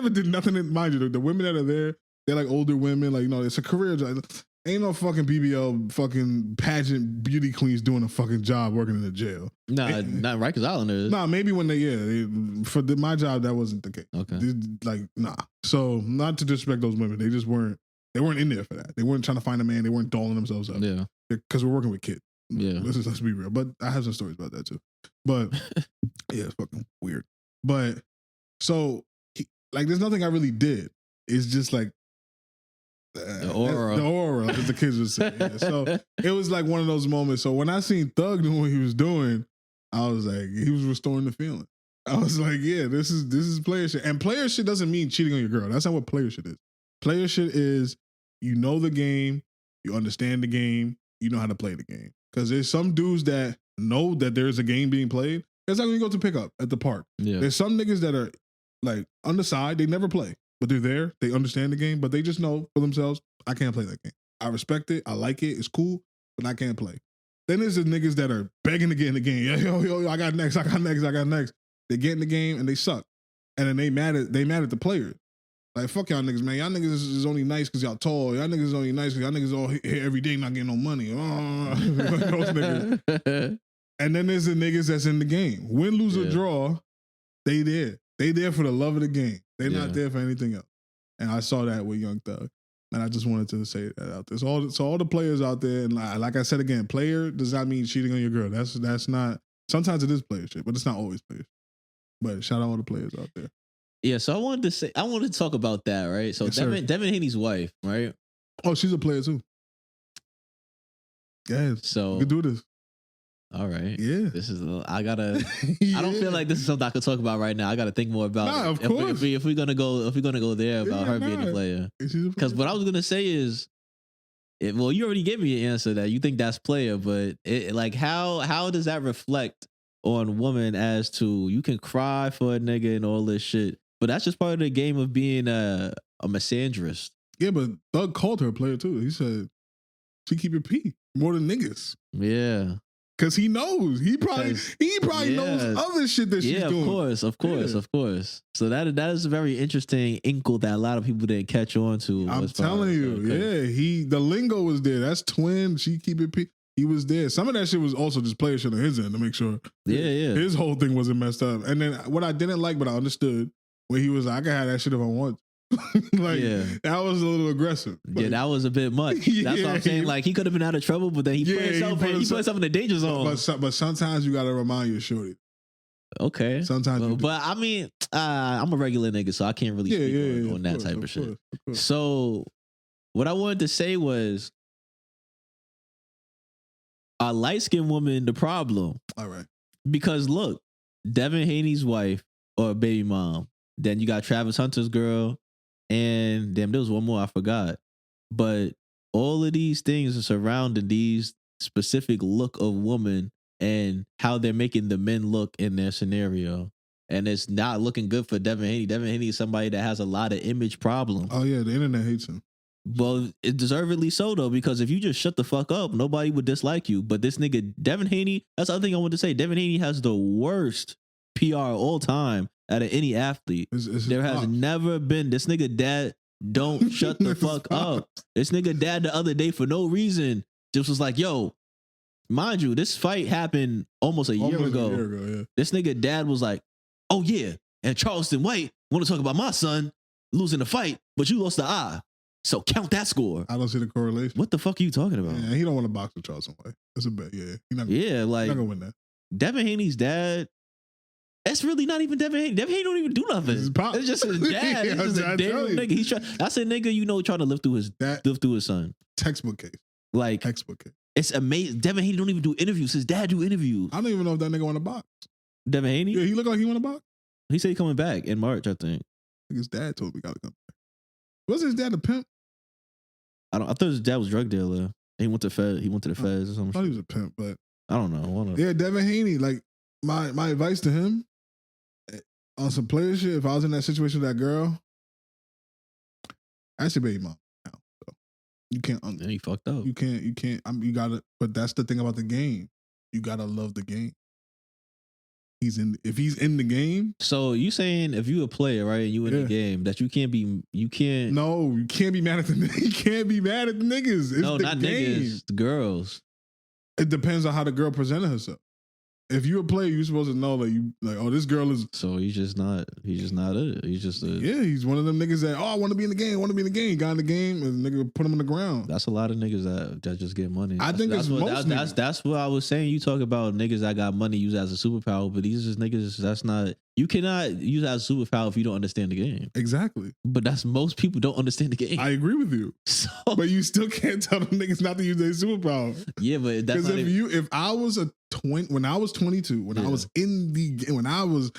did nothing. Mind you, the women that are there, they're like older women, like, it's a career job. Ain't no fucking BBL fucking pageant beauty queens doing a fucking job working in a jail. Nah, not Rikers Islanders. Nah, maybe when for my job, that wasn't the case. Okay. Like, nah. So not to disrespect those women, they weren't in there for that. They weren't trying to find a man. They weren't dolling themselves up. Yeah. Because we're working with kids. Yeah. Let's be real. But I have some stories about that too. But yeah, it's fucking weird. But so there's nothing I really did. It's just like, the aura, as the kids would say. Yeah. So it was like one of those moments. So when I seen Thug doing what he was doing, I was like, he was restoring the feeling. I was like, yeah, this is player shit. And player shit doesn't mean cheating on your girl. That's not what player shit is. Player shit is you know the game, you understand the game, you know how to play the game. Because there's some dudes that know that there's a game being played. It's like when you go to pick up at the park. Yeah. There's some niggas that are like on the side, they never play. But they're there, they understand the game, but they just know for themselves, I can't play that game. I respect it, I like it, it's cool, but I can't play. Then there's the niggas that are begging to get in the game. Yo, I got next. They get in the game and they suck. And then they mad at the players. Like, fuck y'all niggas, man. Y'all niggas is only nice because y'all tall. Y'all niggas is only nice because y'all niggas all here every day not getting no money. Those niggas. And then there's the niggas that's in the game. Win, lose, or draw, they there. They there for the love of the game. They're not there for anything else. And I saw that with Young Thug. And I just wanted to say that out there. So all the players out there, and like I said again, player does not mean cheating on your girl. That's not, sometimes it is player shit, but it's not always player shit. But shout out all the players out there. Yeah, so I wanted to talk about that, right? So Yes, Devin Haney's wife, right? Oh, she's a player too. Yeah. So we could do this. All right. Yeah. This is I don't feel like this is something I could talk about right now. I gotta think more about Nah, it. of course. If we're gonna go there about her being a player. Because what I was gonna say is, well, you already gave me an answer that you think that's player, but how does that reflect on women as to you can cry for a nigga and all this shit, but that's just part of the game of being a misandrist. Yeah, but Thug called her a player too. He said she keep it P more than niggas. Yeah. Cause he knows. He probably knows other shit that she's doing. Of course. So that is a very interesting inkle that a lot of people didn't catch on to. I'm telling you, the lingo was there. That's twin. She keep it P. He was there. Some of that shit was also just player shit on his end to make sure. His whole thing wasn't messed up. And then what I didn't like, but I understood, when he was like, I can have that shit if I want. That was a little aggressive. Yeah, that was a bit much. That's what I'm saying. Like, he could have been out of trouble, but then he put himself in the danger zone. But sometimes you gotta remind your shorty. Okay. Sometimes, but I mean, I'm a regular nigga, so I can't really speak on that type of shit. So, what I wanted to say was, a light skinned woman the problem? All right. Because look, Devin Haney's wife or baby mom. Then you got Travis Hunter's girl, and damn, there was one more I forgot. But all of these things are surrounding these specific look of woman and how they're making the men look in their scenario. And it's not looking good for Devin Haney. Devin Haney is somebody that has a lot of image problems. Oh yeah, the internet hates him. Well, it deservedly so though, because if you just shut the fuck up, nobody would dislike you. But this nigga, Devin Haney, that's the other thing I want to say. Devin Haney has the worst PR all time out of any athlete. There has never been this nigga dad don't shut the fuck up. This nigga dad the other day for no reason just was like, yo, mind you, this fight happened almost a year ago. Yeah. This nigga dad was like, oh yeah, and Charleston White want to talk about my son losing the fight, but you lost the eye. So count that score. I don't see the correlation. What the fuck are you talking about? Yeah, he don't want to box with Charleston White. That's a bet. Yeah, like he's not gonna win that. Devin Haney's dad. That's really not even Devin Haney. Devin Haney don't even do nothing. It's just his dad. He's just a damn nigga. He's trying. That's a nigga, trying to live through his son. Textbook case. Like textbook case. It's amazing. Devin Haney don't even do interviews. His dad do interviews. I don't even know if that nigga want to box. Devin Haney? Yeah, he look like he want to box. He said he coming back in March, I think. His dad told me he gotta come back. Wasn't his dad a pimp? I thought his dad was drug dealer. He went to the feds or something. I thought he was a pimp, but I don't know. Yeah, Devin Haney. Like my advice to him on some player shit. If I was in that situation with that girl, that's your baby mom. Now, so you can't. Yeah, he fucked up. You can't. You gotta. But that's the thing about the game. You gotta love the game. If he's in the game. So you saying if you a player, right, and you in the game, that you can't. No, you can't be mad at you can't be mad at the niggas. It's no, the not game. Niggas, the girls. It depends on how the girl presented herself. If you're a player, you're supposed to know that oh, this girl is. So he's just not it. He's just he's one of them niggas that I want to be in the game. He got in the game and the nigga put him in the ground. That's a lot of niggas that just get money. I think that's what I was saying. You talk about niggas that got money used as a superpower, but these just niggas. That's not. You cannot use that as a superpower if you don't understand the game. Exactly. But that's most people don't understand the game. I agree with you. So, but you still can't tell them niggas not to use their superpower. Yeah, but that's if I was when I was 22, I was in the game, when I was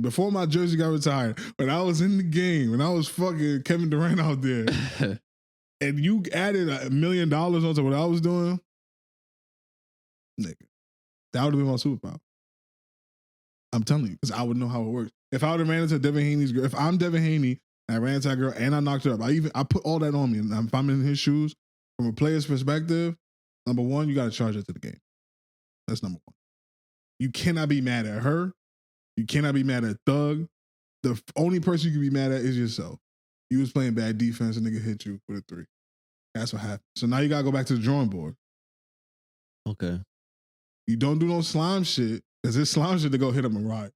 before my jersey got retired, when I was in the game, when I was fucking Kevin Durant out there, and you added $1 million onto what I was doing, nigga, that would have been my superpower. I'm telling you, because I would know how it works. If I would have ran into Devin Haney's girl, if I'm Devin Haney and I ran into that girl and I knocked her up, I put all that on me. And if I'm in his shoes, from a player's perspective, number one, you got to charge her to the game. That's number one. You cannot be mad at her. You cannot be mad at Thug. The only person you can be mad at is yourself. You was playing bad defense and nigga hit you with a 3. That's what happened. So now you got to go back to the drawing board. Okay. You don't do no slime shit. Because this slime shit to go hit him and ride.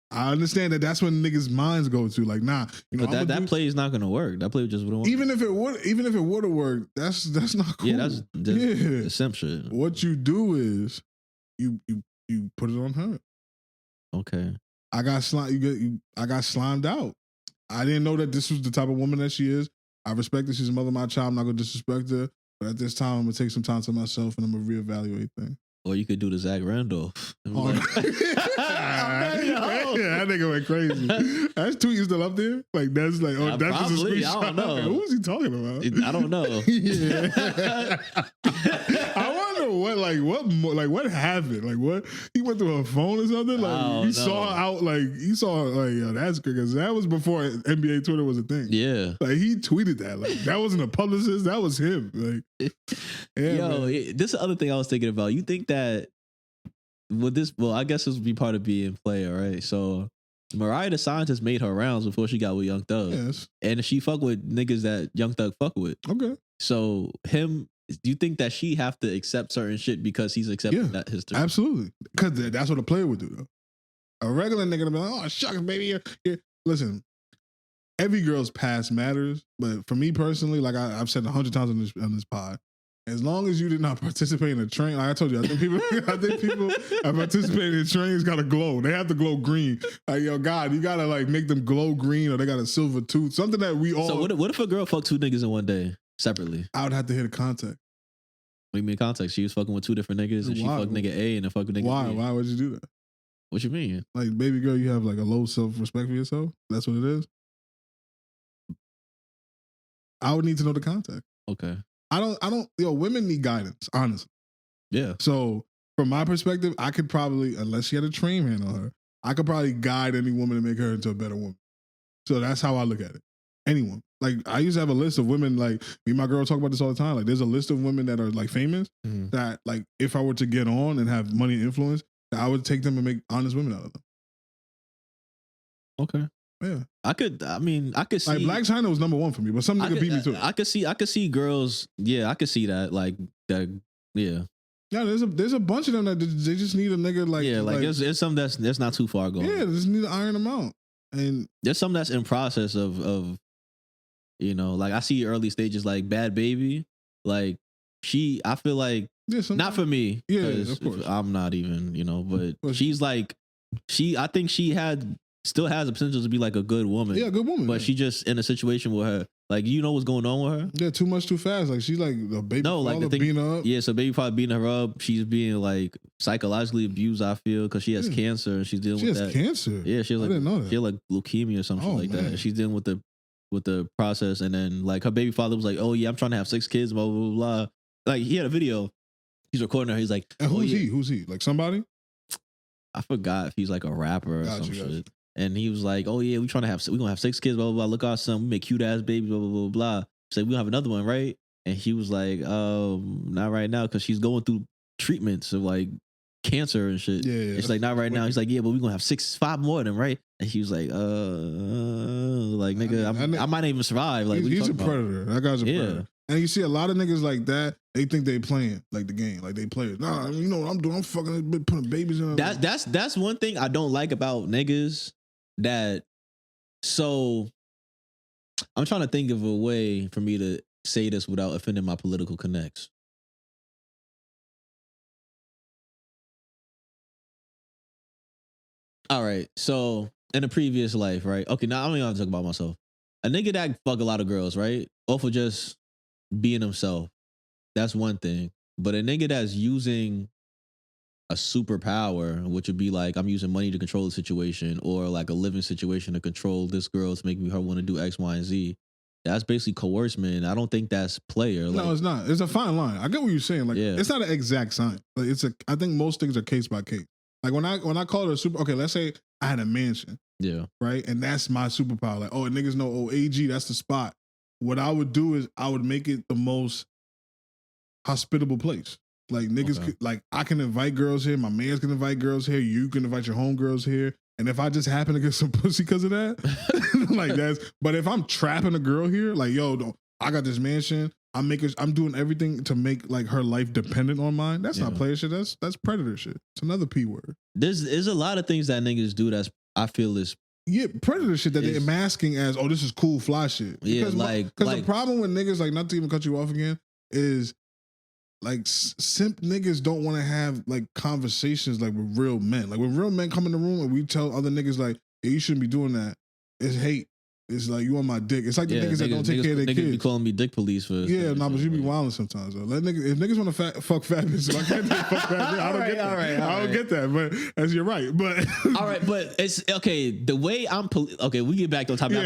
I understand that's when niggas' minds go to. Like, nah. But that play is not going to work. That play just wouldn't work. Even if it would have worked, that's not cool. Yeah, that's the simp shit. What you do is you put it on her. Okay. I got slimed out. I didn't know that this was the type of woman that she is. I respect that she's the mother of my child. I'm not going to disrespect her. But at this time, I'm going to take some time to myself and I'm going to reevaluate things. Or you could do the Zach Randolph. Oh, yeah, that nigga went crazy. That tweet is still up there? Like, that's like, that's probably, just a screenshot. I don't know. Who is he talking about? I don't know. Yeah. I wonder what happened? Like, what? He went through her phone or something? Like, he saw yo, that's good. Because that was before NBA Twitter was a thing. Yeah. Like, he tweeted that. Like, that wasn't a publicist. That was him. Like, yeah, this is the other thing I was thinking about. You think that I guess this would be part of being player, right? So Mariah the Scientist made her rounds before she got with Young Thug. Yes. And she fuck with niggas that Young Thug fuck with. Okay. So do you think that she have to accept certain shit because he's accepting that history? Absolutely. Because that's what a player would do, though. A regular nigga would be like, oh, shucks, baby. Listen, every girl's past matters. But for me personally, like I've said 100 times on this pod, as long as you did not participate in a train, like I told you, I think people that participate in trains gotta glow. They have to glow green. Like, yo, God, you gotta like make them glow green, or they got a silver tooth. Something that we all. So what if a girl fuck 2 niggas in one day separately? I would have to hit a contact. do you mean context? She was fucking with two different niggas, and she Why? fucked nigga A and then fucked with nigga Why? B. Why would you do that? What you mean? Like, baby girl, you have like a low self-respect for yourself? That's what it is? I would need to know the context. Okay. Women need guidance, honestly. Yeah. So from my perspective, I could probably, unless she had a train hand on her, I could probably guide any woman to make her into a better woman. So that's how I look at it. Anyone. Like, I used to have a list of women, like, me and my girl talk about this all the time. Like, there's a list of women that are, like, famous that, like, if I were to get on and have money and influence, that I would take them and make honest women out of them. Okay. Yeah. I could see. Like, Black China was number one for me, but some nigga beat me to it. I could see girls. Yeah, I could see that. Like, that. Yeah. Yeah, there's a bunch of them that they just need a nigga like. Yeah, like there's some that's not too far going. Yeah, they just need to iron them out. And there's some that's in process of like I see early stages like Bad Baby, like I feel like not for me. Yeah, of course. I'm not even, but she's like I think she still has the potential to be like a good woman. Yeah, good woman. But she just in a situation where her, like, what's going on with her? Yeah, too much too fast. Like, she's like a baby. No, like the thing, beating her up. Yeah, so baby probably beating her up. She's being like psychologically abused, I feel, because she has cancer and she's dealing with that. She has cancer? Yeah, she has like, I didn't know that. She had like leukemia or something like that. And she's dealing with the process, and then like her baby father was like, "Oh yeah, I'm trying to have 6 kids, blah blah blah." blah. Like, he had a video. He's recording her. He's like, and who's he? Who's he? Like somebody? I forgot if he's like a rapper or some shit. And he was like, "Oh yeah, we're gonna have 6 kids, blah blah blah. Look at our son, we make cute ass babies, blah blah blah blah." She's like, "We have another one, right?" And he was like, "Not right now, because she's going through treatments of like cancer and shit." Yeah. It's like, "Not right now." He's like, "Yeah, but we're gonna have 5 more of them, right?" And he was like, like, nigga, I might not even survive. Like, he's a predator. That guy's a predator. And you see a lot of niggas like that. They think they playing like the game, like they play it. Nah, you know what I'm doing? I'm fucking putting babies in. That's one thing I don't like about niggas. So I'm trying to think of a way for me to say this without offending my political connects. All right, so in a previous life, right? Okay, now I'm gonna talk about myself. A nigga that fuck a lot of girls, right? Or for just being himself. That's one thing. But a nigga that's using a superpower, which would be like, I'm using money to control the situation, or like a living situation to control this girl to make her want to do X, Y, and Z. That's basically coercion. I don't think that's player. No, it's not. It's a fine line. I get what you're saying. Like, it's not an exact science. Like, I think most things are case by case. Like when I call it a super. Okay, let's say I had a mansion. Yeah. Right, and that's my superpower. Like, niggas know. AG, that's the spot. What I would do is I would make it the most hospitable place. Like, niggas, like, I can invite girls here. My mans can invite girls here. You can invite your homegirls here. And if I just happen to get some pussy because of that, like but if I'm trapping a girl here, like, I got this mansion. I'm doing everything to make like her life dependent on mine. That's not player shit. That's predator shit. It's another P word. There's a lot of things that niggas do that's, I feel, is predator shit that they're masking as, this is cool fly shit. Because the problem with niggas, like, not to even cut you off again, is like simp niggas don't want to have like conversations like with real men. Like when real men come in the room and we tell other niggas like, hey, you shouldn't be doing that. It's hate. It's like, you on my dick. It's like the niggas that don't take care of their kids. Niggas be calling me dick police for this. Yeah, but you be wilding sometimes. Though. If niggas want to fuck fat bitches, I can't fuck fat bitches. I don't get that. I don't get that. But as you're right. But all right, but it's okay. The way I'm we get back to the topic.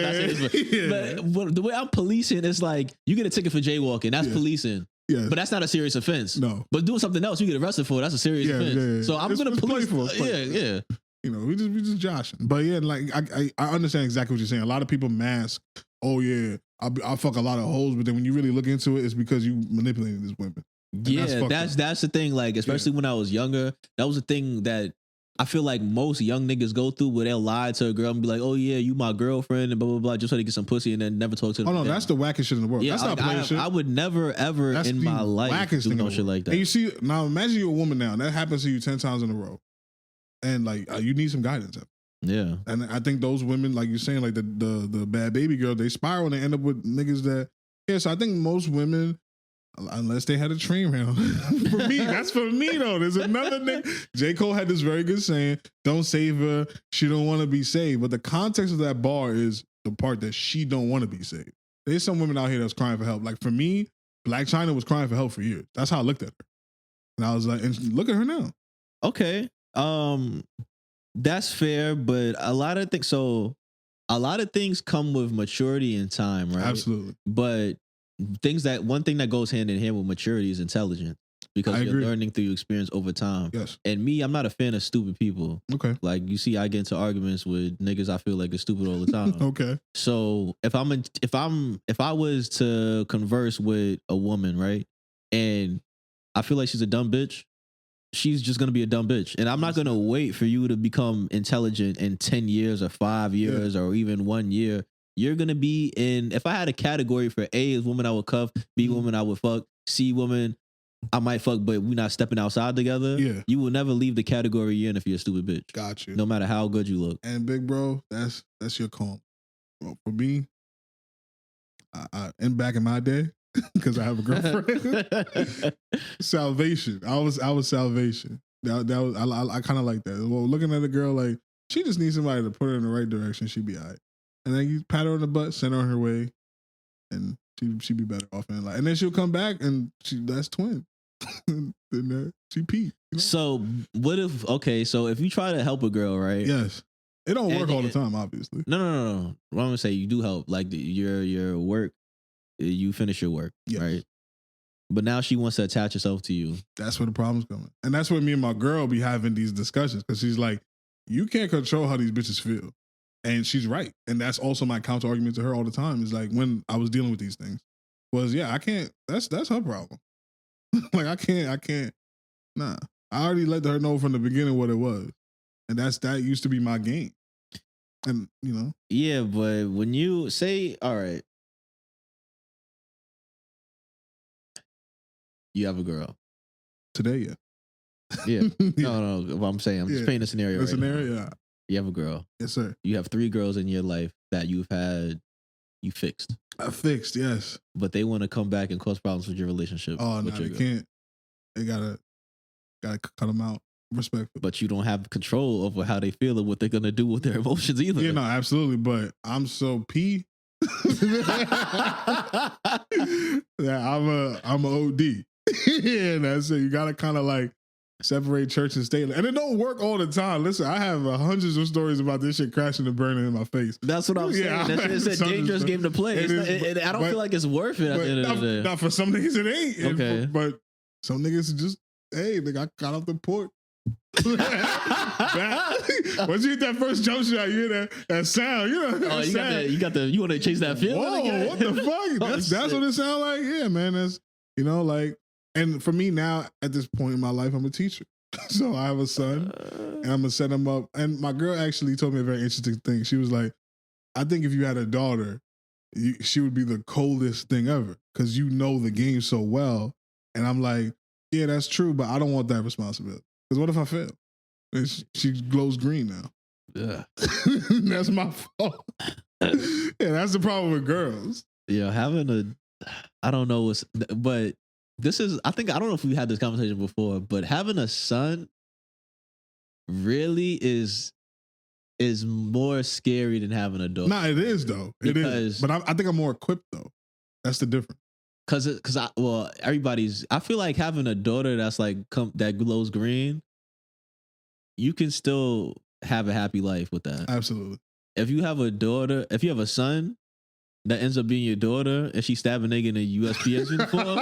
But the way I'm policing is like, you get a ticket for jaywalking. That's policing. Yeah. But that's not a serious offense. No. But doing something else you get arrested for, that's a serious offense. Yeah. So I'm going to police. Yeah. You know, we just joshing. But yeah, like I understand exactly what you're saying. A lot of people mask, I fuck a lot of hoes, but then when you really look into it, it's because you manipulating these women. And that's the thing. Like, especially when I was younger, that was the thing that I feel like most young niggas go through, where they'll lie to a girl and be like, "Oh yeah, you my girlfriend," and blah blah blah, just so they get some pussy, and then never talk to them. Oh no, that's the wackest shit in the world. Yeah, that's not player shit. I would never ever in my life do no shit like that. And you see, now imagine you're a woman now, and that happens to you 10 times in a row, and like you need some guidance. Yeah, and I think those women, like you're saying, like the bad baby girl, they spiral and they end up with niggas that. Yeah, so I think most women, unless they had a train round. For me, that's for me though. There's another nigga. J. Cole had this very good saying, don't save her, she don't want to be saved. But the context of that bar is the part that she don't want to be saved. There's some women out here that's crying for help. Like for me, Black China was crying for help for years. That's how I looked at her. And I was like, and look at her now. Okay. That's fair, but a lot of things come with maturity and time, right? Absolutely. But one thing that goes hand in hand with maturity is intelligence, because you're learning through experience over time. Yes. And me, I'm not a fan of stupid people. Okay. Like, you see, I get into arguments with niggas I feel like are stupid all the time. Okay. So if I was to converse with a woman, right, and I feel like she's a dumb bitch, she's just gonna be a dumb bitch, and I'm not gonna wait for you to become intelligent in 10 years or 5 years or even 1 year. You're gonna be in. If I had a category for A is woman I would cuff, B woman I would fuck, C woman I might fuck, but we're not stepping outside together. Yeah. You will never leave the category you're in if you're a stupid bitch. Got you. No matter how good you look. And big bro, that's your call. Well, for me, and back in my day, because I have a girlfriend, salvation. I was salvation. That was I kind of like that. Well, looking at a girl like she just needs somebody to put her in the right direction. She'd be all right. And then you pat her on the butt, send her on her way, and she'd be better off in life. And then she'll come back and that's twin. Then she peed. You know? So what if? Okay, so if you try to help a girl, right? Yes. It don't work all the time, obviously. No. What I'm gonna say, you do help. Like your work, you finish your work, right? But now she wants to attach herself to you. That's where the problem's coming, and that's where me and my girl be having these discussions, because she's like, "You can't control how these bitches feel," and she's right. And that's also my counter argument to her all the time. Is like, when I was dealing with these things, was I can't. That's her problem. Like I can't. Nah, I already let her know from the beginning what it was. And that used to be my game. And, you know. Yeah, but when you say, all right, you have a girl. Today, yeah. Yeah. No. What I'm saying, I'm just painting a scenario. The scenario, yeah. You have a girl. Yes, sir. You have 3 girls in your life that you fixed. I fixed, yes. But they want to come back and cause problems with your relationship. Oh, no, they can't. They gotta cut them out. Respectful. But you don't have control over how they feel and what they're gonna do with their emotions either. Yeah, no, absolutely. But I'm so P. Yeah, I'm a OD. Yeah, that's it. You gotta kind of like separate church and state, and it don't work all the time. Listen, I have hundreds of stories about this shit crashing and burning in my face. That's what I'm saying. It's a dangerous game to play. I don't feel like it's worth it at the end of the day. Not for some niggas, it ain't. Okay, but some niggas just, hey, they got caught off the port. Once you hit that first jump shot, you hear that sound. You know, you want to chase that feel? Whoa, what the fuck? That's what it sounds like. Yeah, man. That's, you know, like, and for me now at this point in my life, I'm a teacher. So I have a son, and I'm gonna set him up. And my girl actually told me a very interesting thing. She was like, I think if you had a daughter, she would be the coldest thing ever, because you know the game so well. And I'm like, yeah, that's true, but I don't want that responsibility. Because what if I fail? And she glows green now. Yeah. That's my fault. Yeah, that's the problem with girls. Yeah, I don't know but this is, I don't know if we had this conversation before, but having a son really is more scary than having a daughter. Nah, it is though. It is. But I think I'm more equipped though. That's the difference. I feel like having a daughter that's like that glows green, you can still have a happy life with that. Absolutely. If you have a son that ends up being your daughter and she stab a nigga in a USPS uniform,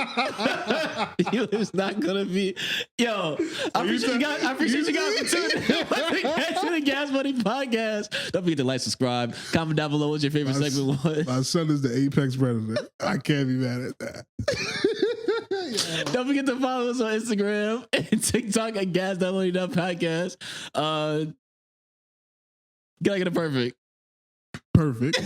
it's not gonna be. Yo, I appreciate you guys for tuning in to the Gas Money Podcast. Don't forget to like, subscribe, comment down below what your favorite segment was. My son is the apex predator. I can't be mad at that. Yeah. Don't forget to follow us on Instagram and TikTok at Gas.Money.Podcast. Gotta get it perfect. Perfect.